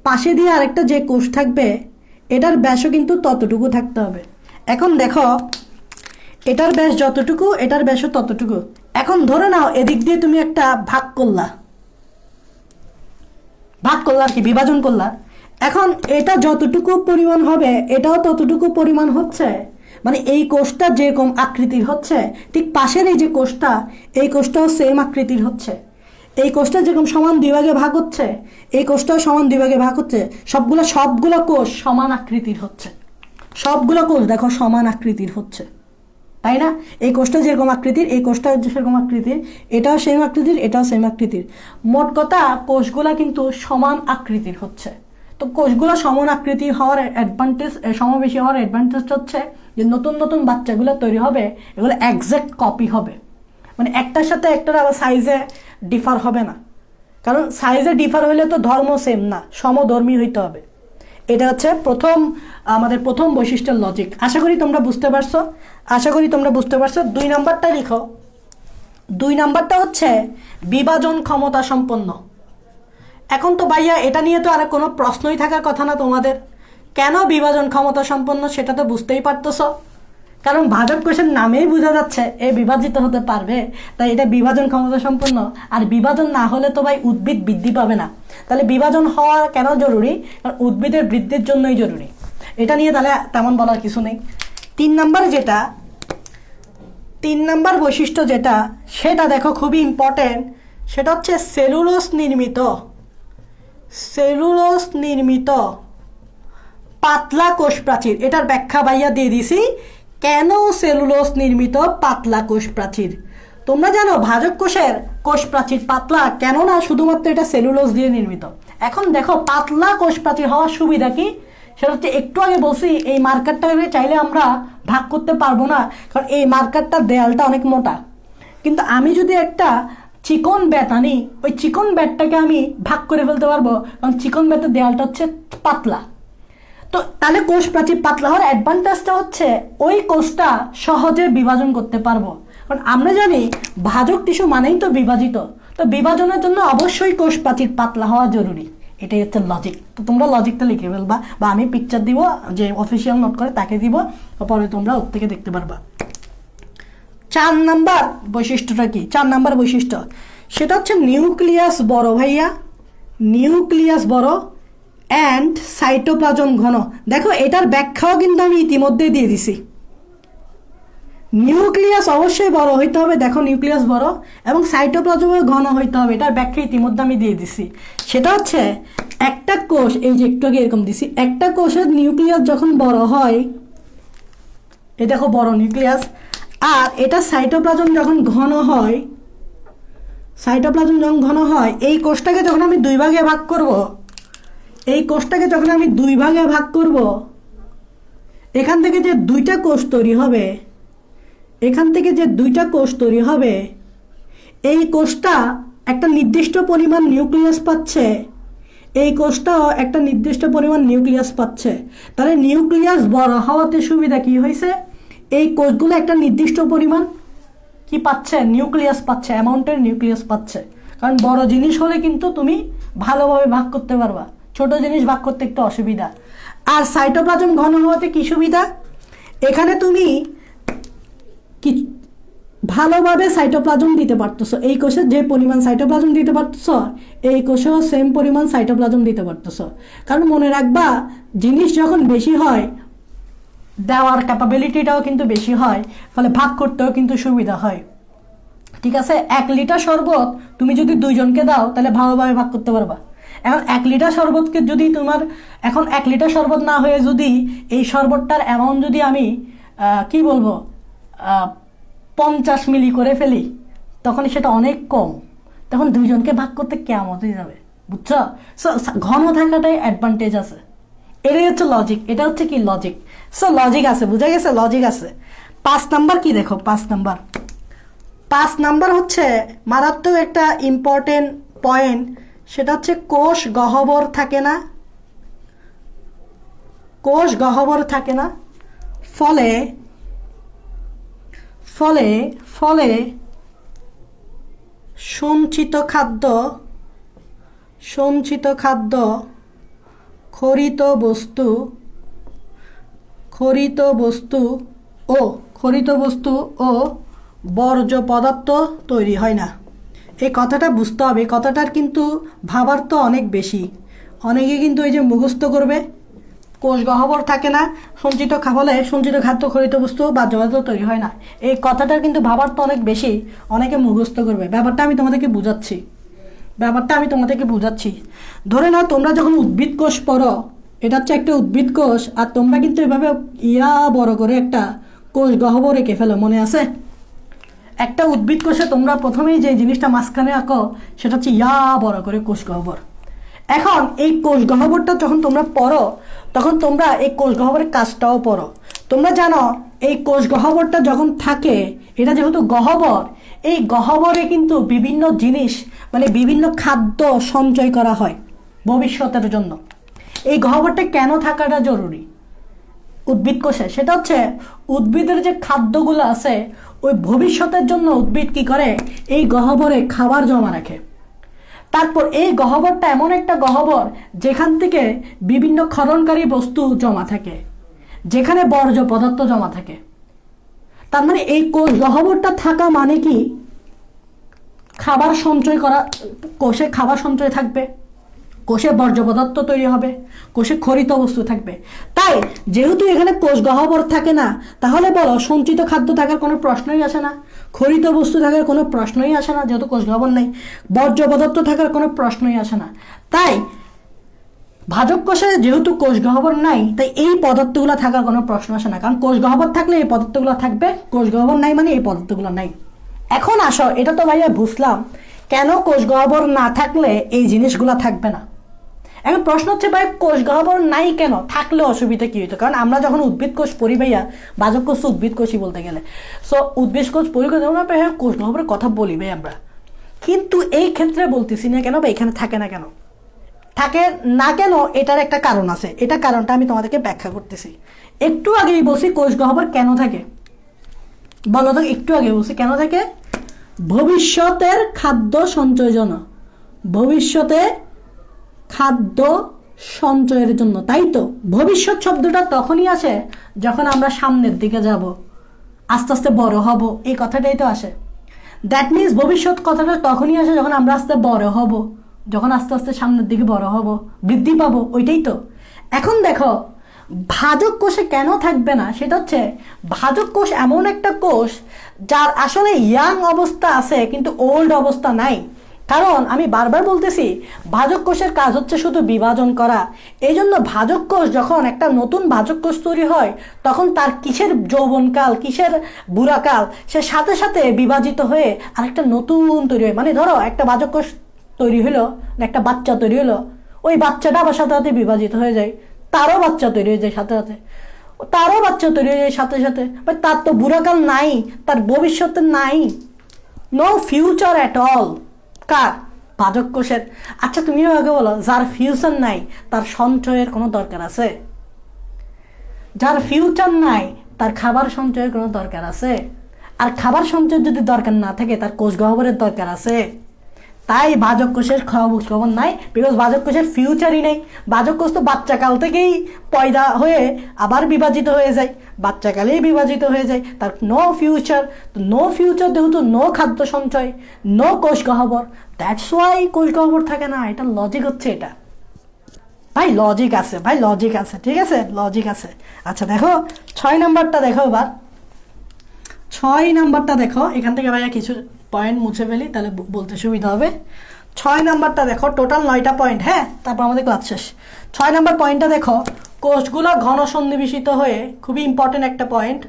পাশে দিয়ে আরেকটা যে কোষ থাকবে এটার ব্যাসও কিন্তু ততটুকু থাকতে হবে। এখন দেখো এটার ব্যাস যতটুকু এটার ব্যাসও ততটুকু। এখন ধরে নাও এদিক দিয়ে তুমি একটা ভাগ করলা, ভাগ করলা আর কি, বিভাজন করলা। এখন এটা যতটুকু পরিমাণ হবে এটাও ততটুকু পরিমাণ হচ্ছে, মানে এই কোষটা যেরকম আকৃতির হচ্ছে ঠিক পাশের এই যে কোষটা, এই কোষটাও সেম আকৃতির হচ্ছে, এই কোষটা যেরকম সমান দুই ভাগে ভাগ হচ্ছে এই কোষটাও সমান দুই ভাগে ভাগ হচ্ছে, সবগুলো কোষ সমান আকৃতির হচ্ছে, সবগুলো কোষ দেখো সমান আকৃতির হচ্ছে, তাই না? এই কোষটা যেরকম আকৃতির এই কোষটা সেরকম আকৃতির, এটাও সেম আকৃতির এটাও সেম আকৃতির, মোট কথা কোষগুলা কিন্তু সমান আকৃতির হচ্ছে। তো কোষগুলো সমান আকৃতির হওয়ার অ্যাডভান্টেজ, সমবেশী হওয়ার অ্যাডভান্টেজটা হচ্ছে যে নতুন নতুন বাচ্চাগুলো তৈরি হবে এগুলো একজ্যাক্ট কপি হবে, মানে একটার সাথে একটার আবার সাইজে ডিফার হবে না, কারণ সাইজে ডিফার হইলে তো ধর্ম সেম না, সমধর্মী হইতে হবে। এটা হচ্ছে আমাদের প্রথম বৈশিষ্ট্যের লজিক। আশা করি তোমরা বুঝতে পারছো, আশা করি তোমরা বুঝতে পারছো। 2 নাম্বারটা লিখো, 2 নাম্বারটা হচ্ছে বিভাজন ক্ষমতা সম্পন্ন। এখন তো ভাইয়া এটা নিয়ে তো আর কোনো প্রশ্নই থাকার কথা না তোমাদের, কেন বিভাজন ক্ষমতা সম্পন্ন সেটা তো বুঝতেই পারতেছ, কারণ ভাজক কোষের নামেই বোঝা যাচ্ছে এ বিভাজিত হতে পারবে, তাই এটা বিভাজন ক্ষমতা সম্পন্ন। আর বিভাজন না হলে তো ভাই উদ্ভিদ বৃদ্ধি পাবে না, তাহলে বিভাজন হওয়া কেন জরুরি, কারণ উদ্ভিদের বৃদ্ধির জন্যই জরুরি। এটা নিয়ে তাহলে তেমন বলার কিছু নেই। তিন নাম্বার বৈশিষ্ট্য যেটা, সেটা দেখো খুবই ইম্পর্টেন্ট। সেটা হচ্ছে সেলুলোজ নির্মিত পাতলা কোষ প্রাচীর। এটার ব্যাখ্যা ভাইয়া দিয়ে দিছি, কেন সেলুলোজ নির্মিত পাতলা কোষ প্রাচীর। তোমরা জানো ভাজক কোষের কোষ প্রাচীর পাতলা, কেননা শুধুমাত্র এটা সেলুলোজ দিয়ে নির্মিত। এখন দেখো পাতলা কোষ প্রাচীর হওয়ার সুবিধা কি, সেটা হচ্ছে একটু আগে বলছি এই মার্কারটাকে চাইলে আমরা ভাগ করতে পারবো না, কারণ এই মার্কারটার দেয়ালটা অনেক মোটা। কিন্তু আমি যদি একটা চিকন ব্যাট আনি, ওই চিকন ব্যাটটাকে আমি ভাগ করে ফেলতে পারবো, কারণ চিকন ব্যাটের দেয়ালটা হচ্ছে পাতলা। তো তাহলে কোষ প্রাচীর পাতলা হওয়ার অ্যাডভান্টেজটা হচ্ছে ওই কোষটা সহজে বিভাজন করতে পারবো। কারণ আমরা জানি ভাজক টিস্যু মানেই তো বিভাজিত, তো বিভাজনের জন্য অবশ্যই কোষ প্রাচীর পাতলা হওয়া জরুরি। এটাই হচ্ছে লজিক। তো তোমরা লজিকটা লিখে ফেলবা, বা আমি পিকচার দিব, যে অফিসিয়াল নোট করে তাকে দিব, পরে তোমরা ওর থেকে দেখতে পারবা। 4 নাম্বার বৈশিষ্ট্যটা কি? 4 নাম্বার বৈশিষ্ট্য সেটা হচ্ছে নিউক্লিয়াস বড় ভাইয়া, নিউক্লিয়াস বড় অ্যান্ড সাইটোপ্লাজম ঘন। দেখো এটার ব্যাখ্যাও কিন্তু আমি ইতিমধ্যে দিয়ে দিছি। নিউক্লিয়াস অবশ্যই বড় হইতে হবে, দেখো নিউক্লিয়াস বড়, এবং সাইটোপ্লাজম ঘন হইতে হবে, এটার ব্যাখ্যা ইতিমধ্যে আমি দিয়ে দিছি। সেটা হচ্ছে একটা কোষ, এই যে একটু আগে এরকম দিছি, একটা কোষের নিউক্লিয়াস যখন বড় হয়, এই দেখো বড় নিউক্লিয়াস, আর এটা সাইটোপ্লাজম যখন ঘন হয়, এই কোষটাকে যখন আমি দুই ভাগে ভাগ করব, এখান থেকে যে দুইটা কোষ তৈরি হবে, এই কোষটা একটা নির্দিষ্ট পরিমাণ নিউক্লিয়াস পাচ্ছে, এই কোষটাও একটা নির্দিষ্ট পরিমাণ নিউক্লিয়াস পাচ্ছে। তাহলে নিউক্লিয়াস বড় হওয়াতে সুবিধা কি হয়েছে, এই কোষগুলো একটা নির্দিষ্ট পরিমাণ কি পাচ্ছে, নিউক্লিয়াস পাচ্ছে, অ্যামাউন্টের নিউক্লিয়াস পাচ্ছে। কারণ বড় জিনিস হলে কিন্তু তুমি ভালোভাবে ভাগ করতে পারবা, ছোট জিনিস ভাগ করতে একটু অসুবিধা। আর সাইটোপ্লাজম ঘন হওয়াতে কি সুবিধা, এখানে তুমি কি ভালোভাবে সাইটোপ্লাজম দিতে পারতেছো, এই কোষে যে পরিমাণ সাইটোপ্লাজম দিতে পারতেছো, এই কোষেও সেম পরিমাণ সাইটোপ্লাজম দিতে পারতেছো। কারণ মনে রাখবা, জিনিস যখন বেশি হয়, দেওয়ার ক্যাপাবিলিটিটাও কিন্তু বেশি হয়, ফলে ভাগ করতেও কিন্তু সুবিধা হয়। ঠিক আছে, 1 লিটার শরবত তুমি যদি 2 জনকে দাও, তাহলে ভালোভাবে ভাগ করতে পারবা। এখন 1 লিটার শরবতকে যদি তোমার, এখন 1 লিটার শরবত না হয়ে যদি এই শরবতটার অ্যামাউন্ট যদি আমি কি বলবো 50 মিলি করে ফেলি, তখন সেটা অনেক কম, তখন 2 জনকে ভাগ করতে কেমন হয়ে যাবে, বুঝছো? সো ঘন থাকাটাই অ্যাডভান্টেজ আছে। এটাই হচ্ছে লজিক, এটা হচ্ছে কি লজিক। সো লজিক আছে, বুঝা গেছে, লজিক আছে। 5 নাম্বার কি দেখো, 5 নাম্বার হচ্ছে মারাত্মক একটা ইম্পর্টেন্ট পয়েন্ট। সেটা হচ্ছে কোষ গহ্বর থাকে না, ফলে সঞ্চিত খাদ্য খরিত বস্তু ও বর্জ্য পদার্থ তৈরি হয় না। এই কথাটা বুঝতে হবে, এই কথাটার কিন্তু ভাবার তো অনেক বেশি। অনেকে কিন্তু এই যে মুখস্থ করবে, কোষ গহ্বর থাকে না, সঞ্চিত খাদ্য খরিত বস্তু বর্জ্য পদার্থ তৈরি হয় না, এই কথাটার কিন্তু ভাবার তো অনেক বেশি, অনেকে মুখস্থ করবে। ব্যাপারটা আমি তোমাদেরকে বুঝাচ্ছি। ধরে নাও তোমরা যখন উদ্ভিদ কোষ পড়ো, এটা হচ্ছে একটা উদ্ভিদ কোষ, আর তোমরা কিন্তু এভাবে বড় করে একটা কোষ গহ্বর এঁকে ফেলো, মনে আছে? একটা উদ্ভিদ কোষে তোমরা প্রথমেই যে জিনিসটা মাঝখানে আঁকো, সেটা হচ্ছে বড় করে কোষ গহ্বর। এখন এই কোষ গহ্বরটা যখন তোমরা পড়ো, তখন তোমরা এই কোষ গহ্বরের কাজটাও পড়ো। তোমরা জানো এই কোষ গহ্বরটা যখন থাকে, এটা যেহেতু গহ্বর, এই গহ্বরে কিন্তু বিভিন্ন জিনিস, মানে বিভিন্ন খাদ্য সঞ্চয় করা হয় ভবিষ্যতের জন্য। এই গহ্বরটা কেন থাকাটা জরুরি উদ্ভিদ কোষে, সেটা হচ্ছে উদ্ভিদের যে খাদ্যগুলো আছে, ওই ভবিষ্যতের জন্য উদ্ভিদ কি করে, এই গহ্বরে খাবার জমা রাখে। তারপর এই গহ্বরটা এমন একটা গহ্বর যেখান থেকে বিভিন্ন ক্ষরণকারী বস্তু জমা থাকে, যেখানে বর্জ্য পদার্থ জমা থাকে। তার মানে এই কোষ গহ্বরটা থাকা মানে কি, খাবার সঞ্চয় করা, কোষে খাবার সঞ্চয় থাকবে, কোষে বর্জ্য পদার্থ তৈরি হবে, কোষে খরিত বস্তু থাকবে। তাই যেহেতু এখানে কোষ গহ্বর থাকে না, তাহলে বলো সঞ্চিত খাদ্য থাকার কোনো প্রশ্নই আসে না, খরিত বস্তু থাকার কোনো প্রশ্নই আসে না, যেহেতু কোষ গহ্বর নেই, বর্জ্য পদার্থ থাকার কোনো প্রশ্নই আসে না। তাই ভাজক কোষে যেহেতু কোষ গহ্বর নাই, তাই এই পদার্থগুলো থাকার কোনো প্রশ্ন আসে না, কারণ কোষ গহ্বর থাকলে এই পদার্থগুলো থাকবে, কোষ গহ্বর নাই মানে এই পদার্থগুলো নাই। এখন আসো, এটা তো ভাইয়া বুঝলাম কেন কোষ গহ্বর না থাকলে এই জিনিসগুলো থাকবে না। এখন প্রশ্ন হচ্ছে ভাই কোষ গহ্বর নাই কেন, থাকলে অসুবিধা কি হইতো? কারণ আমরা যখন উদ্ভিদ কোষ পড়ি ভাইয়া, বাজক কোষ তো উদ্ভিদ কোষই বলতে গেলে, সো উদ্ভিদ কোষ পড়ি কোষ গহ্বরের কথা বলি ভাই আমরা, কিন্তু এই ক্ষেত্রে বলতেছি না কেন বা এখানে থাকে না কেন, থাকে না কেন এটার একটা কারণ আছে। এটা কারণটা আমি তোমাদেরকে ব্যাখ্যা করতেছি। একটু আগেই বলছি কোষ গহ্বর কেন থাকে, বলো তো, একটু আগে বলছি কেন থাকে? ভবিষ্যতের খাদ্য সঞ্চয়ের জন্য, ভবিষ্যতে খাদ্য সঞ্চয়ের জন্য, তাই তো? ভবিষ্যৎ শব্দটা তখনই আসে যখন আমরা সামনের দিকে যাব, আস্তে আস্তে বড় হব, এই কথাটাই তো আসে। দ্যাট মিনস ভবিষ্যৎ কথাটা তখনই আসে যখন আমরা আস্তে বড় হব, যখন আস্তে আস্তে সামনের দিকে বড় হব, বৃদ্ধি পাবো, ওইটাই তো। এখন দেখো ভাজক কোষে কেন থাকবে না, সেটা হচ্ছে ভাজক কোষ এমন একটা কোষ যার আসলে ইয়াং অবস্থা আছে কিন্তু ওল্ড অবস্থা নাই। কারণ আমি বারবার বলতেছি ভাজক কোষের কাজ হচ্ছে শুধু বিভাজন করা। এই জন্য ভাজক কোষ যখন একটা নতুন ভাজক কোষ তৈরি হয়, তখন তার কিসের যৌবনকাল, কিসের বুড়াকাল, সে সাথে সাথে বিভাজিত হয়ে আরেকটা নতুন তৈরি হয়। মানে ধরো একটা ভাজক কোষ তৈরি হলো, একটা বাচ্চা তৈরি হলো, ওই বাচ্চাটা আবার সাথে সাথে বিভাজিত হয়ে যায়, তারও বাচ্চা তৈরি হয়ে যায় সাথে সাথে, তারও বাচ্চা তৈরি হয়ে যায় সাথে সাথে, তার তো বুড়াকাল নাই, তার ভবিষ্যতে নাই, নো ফিউচার অ্যাট অল। কার? ভাজক কোষের। আচ্ছা তুমিও আগে বলো, যার ফিউচার নাই তার সঞ্চয়ের কোনো দরকার আছে? যার ফিউচার নাই তার খাবার সঞ্চয়ের কোনো দরকার আছে? আর খাবার সঞ্চয়ের যদি দরকার না থাকে তার কোষ গহ্বরের দরকার আছে? তাই ভাজক কোষের খবর নাই, বিকজ ভাজক কোষের ফিউচারই নেই। ভাজক কোষ তো বাচ্চাকাল থেকেই পয়দা হয়ে আবার বিভাজিত হয়ে যায়, বাচ্চাকালেই বিভাজিত হয়ে যায়, তার নো ফিউচার। তো নো ফিউচার যেহেতু নো খাদ্য সঞ্চয়, নো কোষ গহ্বর, দ্যাটস ওয়াই কোষ গহ্বর থাকে না। এটা লজিক হচ্ছে এটা ভাই, লজিক আছে ভাই, লজিক আছে, ঠিক আছে, লজিক আছে। আচ্ছা দেখো 6 নাম্বারটা দেখো এবার, 6 নাম্বারটা দেখো। এখান থেকে ভাইয়া কিছু পয়েন্ট মুছে ফেলি, তাহলে বলতে সুবিধা হবে। 6 নাম্বারটা দেখো, টোটাল 9টা পয়েন্ট, হ্যাঁ, তারপর আমাদের ক্লাস শেষ। 6 নাম্বার পয়েন্টটা দেখো, কোষগুলো ঘন সন্নিবেশিত হয়ে, খুবই ইম্পর্টেন্ট একটা পয়েন্ট,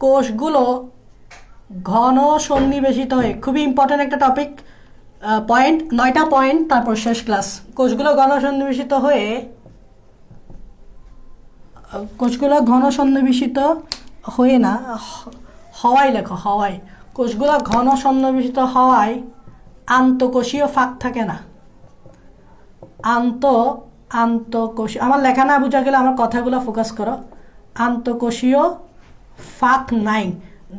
কোষগুলো ঘন সন্নিবেশিত হয়ে, খুবই ইম্পর্টেন্ট একটা টপিক, পয়েন্ট 9টা পয়েন্ট, তারপর শেষ ক্লাস। কোষগুলো ঘন সন্নিবেশিত হয়ে, কোষগুলো ঘন সন্নিবেশিত হয়ে না, হওয়াই লেখো, হওয়াই। কোষগুলো ঘন সন্নিবেশিত হওয়ায় আন্তঃকোষীয় ফাঁক থাকে না। আন্তঃকোষীয়, আমার লেখা না বোঝা গেলে আমার কথাগুলো ফোকাস করো। আন্তঃকোষীয় ফাঁক নাই।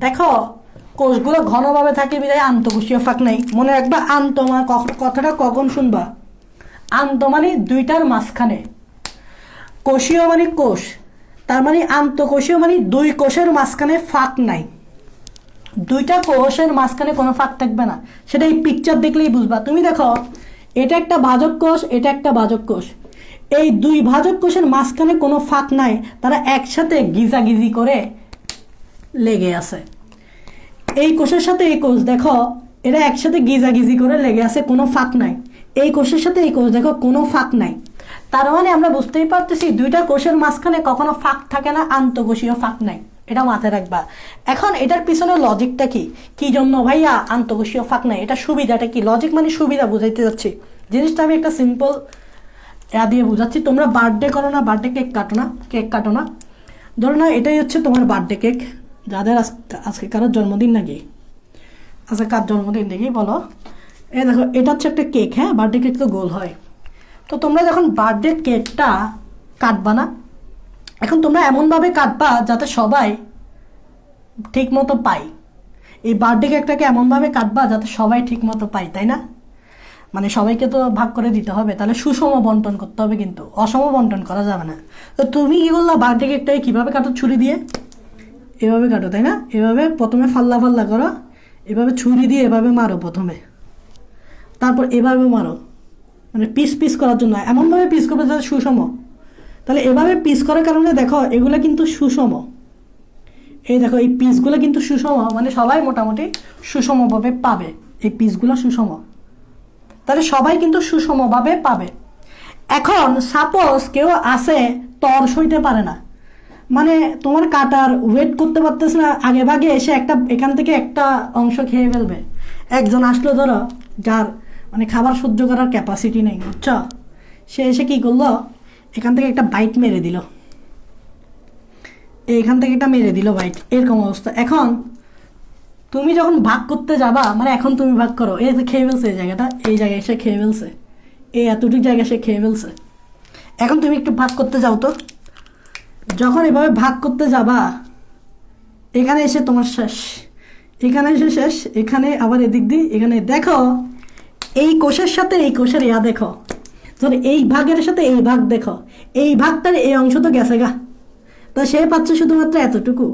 দেখো কোষগুলো ঘনভাবে থাকে বিধায় আন্তঃকোষীয় ফাঁক নাই। মনে রাখবা কথাটা কখন শুনবা, আন্ত মানে দুইটার মাঝখানে, কোষীয় মানে কোষ, তার মানে আন্তঃকোষীয় মানে দুই কোষের মাঝখানে ফাঁক নাই। দুইটা কোষের মাঝখানে কোনো ফাঁক থাকবে না, সেটা এই পিকচার দেখলেই বুঝবা। তুমি দেখো এটা একটা ভাজক কোষ, এটা একটা ভাজক কোষ, এই দুই ভাজক কোষের মাঝখানে কোনো ফাঁক নাই, তারা একসাথে গিজাগিজি করে লেগে আছে। এই কোষের সাথে এই কোষ দেখো, এরা একসাথে গিজাগিজি করে লেগে আছে, কোনো ফাঁক নাই। এই কোষের সাথে এই কোষ দেখো, কোনো ফাঁক নাই। তার মানে আমরা বুঝতেই পারতেছি দুইটা কোষের মাঝখানে কখনো ফাঁক থাকে না, আন্তঃকোষীয় ফাঁক নাই। এটা মাথায় রাখবা। এখন এটার পিছনে লজিকটা কি, কি জন্য ভাইয়া আন্তঃকোষীয় ফাঁক নাই, এটা সুবিধাটা কি? লজিক মানে সুবিধা বুঝাইতে যাচ্ছি। জিনিসটা আমি একটা সিম্পল দিয়ে বুঝাচ্ছি। তোমরা বার্থডে করো না, বার্থডে কেক কাটো না। ধরো না এটাই হচ্ছে তোমার বার্থডে কেক, যাদের আজকে কারোর জন্মদিন নাকি, আজকে কার জন্মদিন দেখি বলো। এ দেখো এটা হচ্ছে একটা কেক, হ্যাঁ, বার্থডে কেক তো গোল হয়। তো তোমরা যখন বার্থডে কেকটা কাটবা না, এখন তোমরা এমনভাবে কাটবা যাতে সবাই ঠিক মতো পায়। এই বার্থডে কেকটাকে এমনভাবে কাটবা যাতে সবাই ঠিক মতো পায়, তাই না? মানে সবাইকে তো ভাগ করে দিতে হবে, তাহলে সুষম বন্টন করতে হবে, কিন্তু অসম বন্টন করা যাবে না। তো তুমি কি করলা, বার্থডে কেকটাকে কীভাবে কাটো? ছুরি দিয়ে এভাবে কাটো, তাই না? এভাবে প্রথমে ফাল্লা ফাল্লা করো, এভাবে ছুরি দিয়ে এভাবে মারো প্রথমে, তারপর এভাবে মারো, মানে পিস পিস করার জন্য এমনভাবে পিস করবে যাতে সুষম। তাহলে এভাবে পিস করার কারণে দেখো এগুলো কিন্তু সুষম। এই দেখো এই পিসগুলো কিন্তু সুষম, মানে সবাই মোটামুটি সুষমভাবে পাবে, এই পিসগুলো সুষম, তাহলে সবাই কিন্তু সুষমভাবে পাবে। এখন সাপোজ কেউ আসে তর সইতে পারে না, মানে তোমার কাটার ওয়েট করতে পারতেছে না, আগে ভাগে এসে এখান থেকে একটা অংশ খেয়ে ফেলবে। একজন আসলো ধরো যার মানে খাবার সহ্য করার ক্যাপাসিটি নেই, বুঝছো, সে এসে কী করলো, এখান থেকে একটা বাইট মেরে দিল, এইখান থেকে একটা মেরে দিল বাইট, এরকম অবস্থা। এখন তুমি যখন ভাগ করতে যাবা, মানে এখন তুমি ভাগ করো, এই যে খেয়ে ফেলছে এই জায়গাটা, এই জায়গায় সে খেয়ে ফেলছে, এই এতটুকু জায়গা সে খেয়ে ফেলছে। এখন তুমি একটু ভাগ করতে যাও তো, যখন এভাবে ভাগ করতে যাবা, এখানে এসে তোমার শেষ, এখানে এসে শেষ, এখানে আবার এদিক দিয়ে এখানে দেখো এই কোষের সাথে এই কোষের দেখো, ধর এই ভাগের সাথে এই ভাগ দেখো, এই ভাগটার এই অংশ তো গেছে গা, তা সে পাচ্ছে শুধুমাত্র এতটুকু,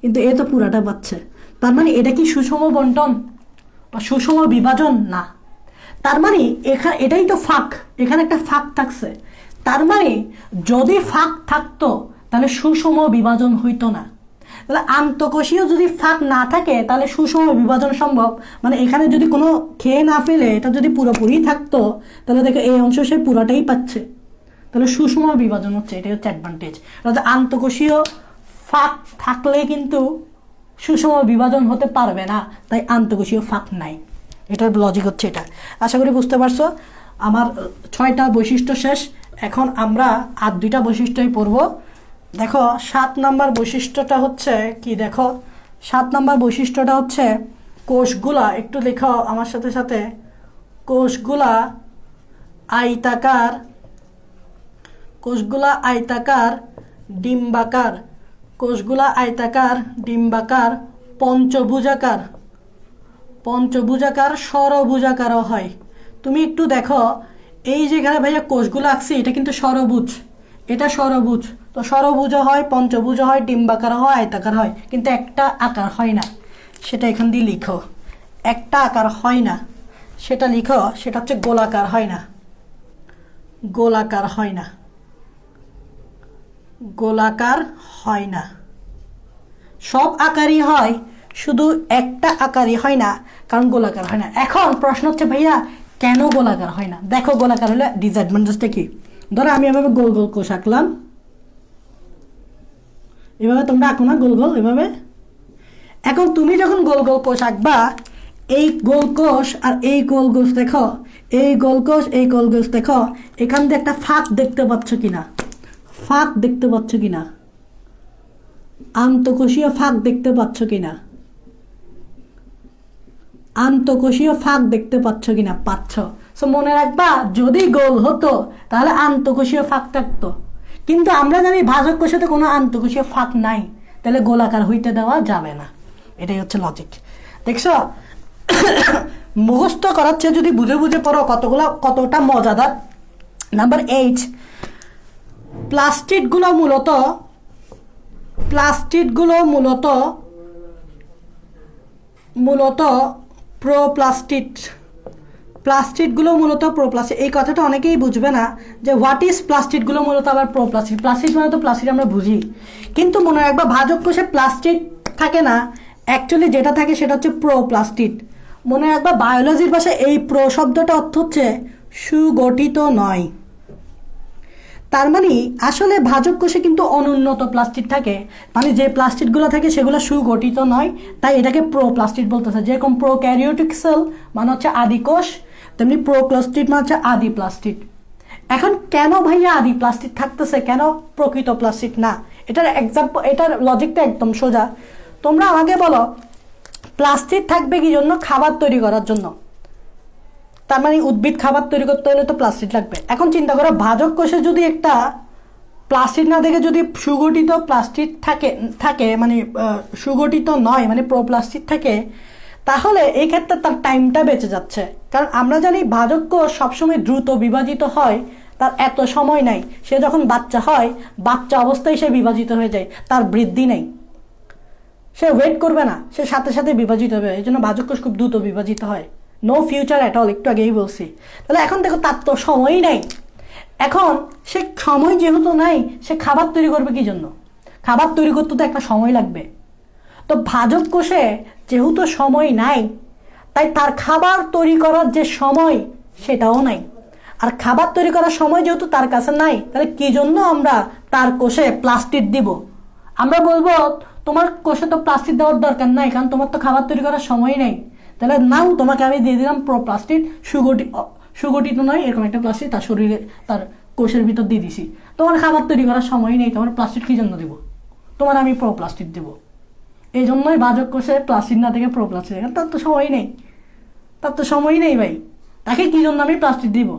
কিন্তু এ তো পুরাটা পাচ্ছে। তার মানে এটা কি সুষম বন্টন বা সুষম বিভাজন? না। তার মানে এটাই তো ফাঁক, এখানে একটা ফাঁক থাকছে। তার মানে যদি ফাঁক থাকতো তাহলে সুষম বিভাজন হইতো না। তাহলে আন্তঃকোষীয় যদি ফাঁক না থাকে তাহলে সুষম বিভাজন সম্ভব। মানে এখানে যদি কোনো খেয়ে না ফেলে এটা যদি পুরোপুরি থাকতো, তাহলে দেখো এই অংশ সে পুরাটাই পাচ্ছে, তাহলে সুষম বিভাজন হচ্ছে, এটাই হচ্ছে অ্যাডভান্টেজ। আন্তঃকোষীয় ফাঁক থাকলে কিন্তু সুষম বিভাজন হতে পারবে না, তাই আন্তঃকোষীয় ফাঁক নাই। এটার লজিক হচ্ছে এটা। আশা করি বুঝতে পারছো। আমার 6টা বৈশিষ্ট্য শেষ, এখন আমরা আর 2টা বৈশিষ্ট্যই পড়ব। দেখো 7 নম্বর বৈশিষ্ট্যটা হচ্ছে কি, দেখো 7 নম্বর বৈশিষ্ট্যটা হচ্ছে কোষগুলা, একটু লেখো আমার সাথে সাথে, কোষগুলা আয়তাকার, কোষগুলা আয়তাকার, ডিম্বাকার, কোষগুলা আয়তাকার, ডিম্বাকার, পঞ্চভুজাকার, পঞ্চভুজাকার, ষড়ভুজাকারও হয়। তুমি একটু দেখো এই যেখানে ভাইয়া কোষগুলো আঁকছি এটা কিন্তু ষড়ভুজ, এটা ষড়ভুজ, তো ষড়ভুজ হয়, পঞ্চভুজ হয়, ডিম্বাকার হয়, আয়তাকার হয়, কিন্তু একটা আকার হয় না, সেটা এখান দিয়ে লিখো। একটা আকার হয় না সেটা লিখো, সেটা হচ্ছে গোলাকার হয় না, গোলাকার হয় না, গোলাকার হয় না। সব আকারই হয়, শুধু একটা আকারই হয় না, কারণ গোলাকার হয় না। এখন প্রশ্ন হচ্ছে ভাইয়া কেন গোলাকার হয় না? দেখো গোলাকার হলে ডিসঅ্যাডভান্টেজটা কি। ধরো আমি এভাবে গোল গোল কোষ আঁকলাম, এভাবে তোমরা আঁকো না গোল গোল এভাবে। এখন তুমি যখন গোল গোল কোষ আঁকবা, এই গোল কোষ আর এই গোল কোষ দেখো, এই গোল কোষ এই গোল কোষ দেখো, এখান দিয়ে একটা ফাঁক দেখতে পাচ্ছ কিনা, ফাঁক দেখতে পাচ্ছ কিনা, আন্তঃকোষীয় ফাঁক দেখতে পাচ্ছ কিনা, আন্তঃকোষীয় ফাঁক দেখতে পাচ্ছ কিনা? পাচ্ছ। সো মনে রাখবা যদি গোল হতো তাহলে আন্তঃকোষীয় ফাঁক থাকতো, কিন্তু আমরা জানি ভাজক কোষেতে কোনো আন্তঃকোষীয় ফাঁক নাই, তাহলে গোলাকার হইতে দেওয়া যাবে না। এটাই হচ্ছে লজিক। দেখছো মুখস্থ করার চেয়ে যদি বুঝে বুঝে পড়ো কতটা মজাদার। নাম্বার 8, প্লাস্টিডগুলো মূলত প্রোপ্লাস্টিড, প্লাস্টিডগুলো মূলত প্রোপ্লাস্টিড। এই কথাটা অনেকেই বুঝবে না যে হোয়াট ইজ প্লাস্টিডগুলো মূলত আবার প্রোপ্লাস্টিড। প্লাস্টিড মানে তো প্লাস্টিড আমরা বুঝি, কিন্তু মনে রাখবা ভাজক কোষে প্লাস্টিড থাকে না, অ্যাকচুয়ালি যেটা থাকে সেটা হচ্ছে প্রোপ্লাস্টিড। মনে রাখবা বায়োলজির ভাষায় এই প্রো শব্দটা অর্থ হচ্ছে সুগঠিত নয়। তার মানে আসলে ভাজক কোষে কিন্তু অনুন্নত প্লাস্টিড থাকে, মানে যে প্লাস্টিডগুলো থাকে সেগুলো সুগঠিত নয়, তাই এটাকে প্রোপ্লাস্টিড বলতেছে। যেরকম প্রোক্যারিওটিক সেল মানে হচ্ছে আদি কোষ, তেমনি প্রোপ্লাস্টিড মানে হচ্ছে আদি প্লাস্টিড। এখন কেন ভাইয়া আদি প্লাস্টিড থাকতেছে, কেন প্রকৃত প্লাস্টিড না? এটার এক্সাম্পল, এটার লজিকটা একদম সোজা। তোমরা আমাকে বলো প্লাস্টিড থাকবে কি জন্য? খাবার তৈরি করার জন্য। তার মানে উদ্ভিদ খাবার তৈরি করতে হলে তো প্লাস্টিড লাগবে। এখন চিন্তা করো ভাজক কোষে যদি একটা প্লাস্টিড না দেখে যদি সুগঠিত প্লাস্টিড থাকে মানে সুগঠিত নয় মানে প্রোপ্লাস্টিড থাকে, তাহলে এই ক্ষেত্রে তার টাইমটা বেঁচে যাচ্ছে। কারণ আমরা জানি ভাজক কোষ সবসময় দ্রুত বিভাজিত হয়, তার এত সময় নাই। সে যখন বাচ্চা হয়, বাচ্চা অবস্থায় সে বিভাজিত হয়ে যায়, তার বৃদ্ধি নেই, সে ওয়েট করবে না, সে সাথে সাথে বিভাজিত হবে। এই জন্য ভাজক কোষ খুব দ্রুত বিভাজিত হয়, নো ফিউচার অ্যাট অল, একটু আগেই বলছি। তাহলে এখন দেখো তার তো সময়ই নেই। এখন সে সময় যেহেতু নাই, সে খাবার তৈরি করবে কি জন্য? খাবার তৈরি করতে তো একটা সময় লাগবে। তো ভাজক কোষে যেহেতু সময় নাই, তাই তার খাবার তৈরি করার যে সময় সেটাও নাই। আর খাবার তৈরি করার সময় যেহেতু তার কাছে নাই, তাহলে কি জন্য আমরা তার কোষে প্লাস্টিড দিব? আমরা বলবো তোমার কোষে তো প্লাস্টিক দেওয়ার দরকার নাই, কারণ তোমার তো খাবার তৈরি করার সময় নেই। তাহলে নাও, তোমাকে আমি দিয়ে দিলাম প্লাস্টিড, সুগঠিত নয় এরকম একটা প্লাস্টিক তার শরীরে, তার কোষের ভিতর দিয়ে দিছি। তোমার খাবার তৈরি করার সময় নেই, তোমার প্লাস্টিক কী জন্য দিব? তোমার আমি প্লাস্টিক দেবো। এই জন্যই ভাজক কোষে প্লাস্টিক না থেকে প্লাস্টিক, তার তো সময় নেই, তার তো সময় নেই ভাই, তাকে কী জন্য আমি প্লাস্টিক দিব?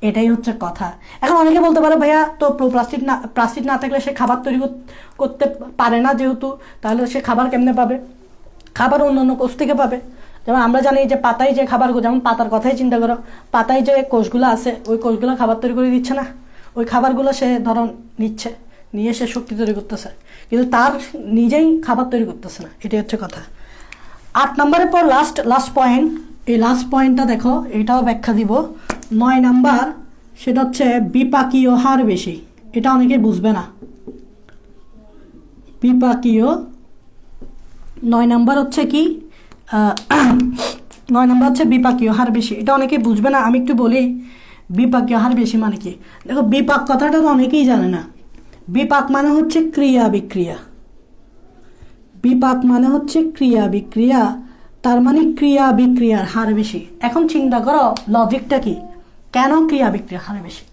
এটাই হচ্ছে কথা। এখন অনেকে বলতে পারে ভাইয়া তো প্লাস্টিক না থাকলে সে খাবার তৈরি করতে পারে না যেহেতু, তাহলে সে খাবার কেমনে পাবে? খাবার অন্যান্য কোষ থেকে পাবে। যেমন আমরা জানি যে পাতায় যে খাবারগুলো, যেমন পাতার কথাই চিন্তা করো, পাতায় যে কোষগুলো আছে ওই কোষগুলো খাবার তৈরি করে দিচ্ছে না, ওই খাবারগুলো সে ধরো নিচ্ছে, নিয়ে সে শক্তি তৈরি করতেছে, কিন্তু তার নিজেই খাবার তৈরি করতেছে না। এটাই হচ্ছে কথা। 8 নম্বরের পর লাস্ট পয়েন্ট, এই লাস্ট পয়েন্টটা দেখো, এটাও ব্যাখ্যা দিব। 9 নাম্বার, সেটা হচ্ছে বিপাকীয় হার বেশি। এটা অনেকে বুঝবে না। বিপাকীয় 9 নাম্বার হচ্ছে কি, 9 নাম্বার হচ্ছে বিপাকীয় হার বেশি। এটা অনেকে বুঝবে না, আমি একটু বলি বিপাকীয় হার বেশি মানে কি। দেখো, বিপাক কথাটা তো অনেকেই জানে না। বিপাক মানে হচ্ছে ক্রিয়া বিক্রিয়া। বিপাক মানে হচ্ছে ক্রিয়া বিক্রিয়া, তার মানে ক্রিয়া বিক্রিয়ার হার বেশি। এখন চিন্তা করো লজিকটা কি, কেন ক্রিয়া বিক্রিয়ার হার বেশি?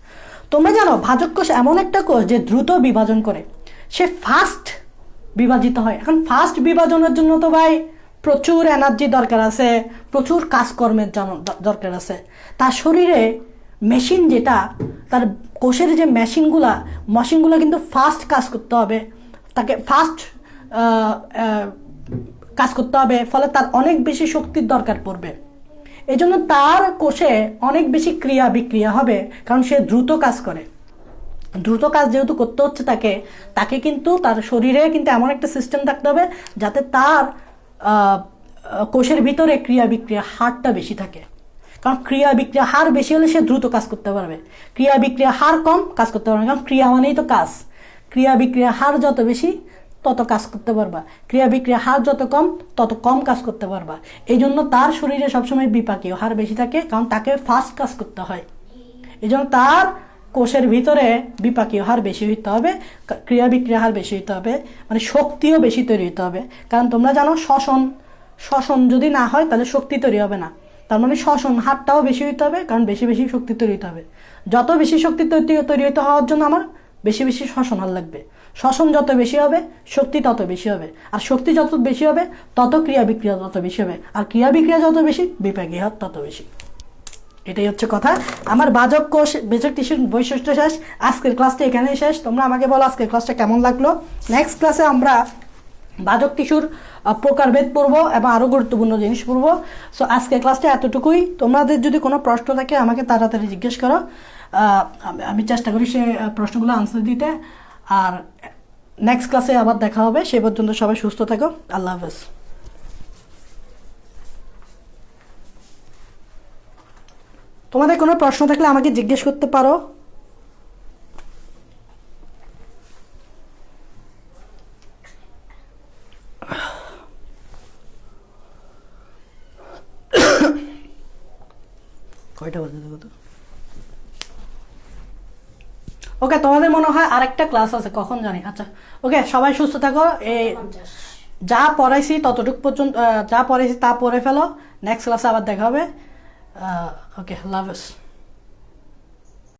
তোমরা জানো ভাজক কোষ এমন একটা কোষ যে দ্রুত বিভাজন করে, সে ফাস্ট বিভাজিত হয়। এখন ফাস্ট বিভাজনের জন্য তো ভাই প্রচুর এনার্জি দরকার আছে, প্রচুর কাজকর্মের দরকার আছে। তার শরীরে মেশিন যেটা, তার কোষের যে মেশিনগুলো কিন্তু ফাস্ট কাজ করতে হবে, তাকে ফাস্ট কাজ করতে হবে, ফলে তার অনেক বেশি শক্তির দরকার পড়বে। এই জন্য তার কোষে অনেক বেশি ক্রিয়া বিক্রিয়া হবে, কারণ সে দ্রুত কাজ করে। দ্রুত কাজ যেহেতু করতে হচ্ছে তাকে কিন্তু তার শরীরে কিন্তু এমন একটা সিস্টেম থাকতে হবে যাতে তার কোষের ভিতরে ক্রিয়া বিক্রিয়া হারটা বেশি থাকে। কারণ ক্রিয়া বিক্রিয়া হার বেশি হলে সে দ্রুত কাজ করতে পারবে, ক্রিয়া বিক্রিয়া হার কম কাজ করতে পারবে, কারণ ক্রিয়া মানেই তো কাজ। ক্রিয়া বিক্রিয়া হার যত বেশি তত কাজ করতে পারবা, ক্রিয়া বিক্রিয়া হার যত কম তত কম কাজ করতে পারবা। এই জন্য তার শরীরে সবসময় বিপাকীয় হার বেশি থাকে, কারণ তাকে ফাস্ট কাজ করতে হয়। এই জন্য তার কোষের ভিতরে বিপাকীয় হার বেশি হইতে হবে, ক্রিয়া বিক্রিয়া হার বেশি হইতে হবে, মানে শক্তিও বেশি তৈরি হতে হবে। কারণ তোমরা জানো শ্বসন যদি না হয় তাহলে শক্তি তৈরি হবে না। তার মানে শ্বসন হারটাও বেশি হইতে হবে, কারণ বেশি বেশি শক্তি তৈরি হতে হবে। যত বেশি শক্তি তৈরি হতে হওয়ার জন্য আমার বেশি বেশি শ্বসন হার লাগবে। শ্বসন যত বেশি হবে শক্তি তত বেশি হবে, আর শক্তি যত বেশি হবে তত ক্রিয়া বিক্রিয়া তত বেশি হবে, আর ক্রিয়া বিক্রিয়া যত বেশি বিপাকীয় হার তত বেশি। এটাই হচ্ছে কথা। আমার ভাজক কোষ বেজক টিস্যুর বৈশিষ্ট্য শেষ। আজকের ক্লাসটা এখানেই শেষ। তোমরা আমাকে বলো আজকের ক্লাসটা কেমন লাগলো। নেক্সট ক্লাসে আমরা ভাজক টিস্যুর প্রকারভেদ পড়বো এবং আরও গুরুত্বপূর্ণ জিনিস পড়বো। সো আজকের ক্লাসটা এতটুকুই। তোমাদের যদি কোনো প্রশ্ন থাকে আমাকে তাড়াতাড়ি জিজ্ঞেস করো, আমি চেষ্টা করি সে প্রশ্নগুলো আনসার দিতে। আর নেক্সট ক্লাসে আবার দেখা হবে। সে পর্যন্ত সবাই সুস্থ থাকো। আল্লাহ হাফেজ। তোমাদের কোনো প্রশ্ন থাকলে আমাকে জিজ্ঞেস করতে পারো। কয়টা বাজে দেখো তো। ওকে, তোমাদের মনে হয় আরেকটা ক্লাস আছে, কখন জানি। আচ্ছা ওকে, সবাই সুস্থ থাকো। যা পড়াইছি ততটুকু পর্যন্ত, যা পড়াইছি তা পড়ে ফেলো। নেক্সট ক্লাসে আবার দেখা হবে। ওকে, আল্লাহ হাফেজ।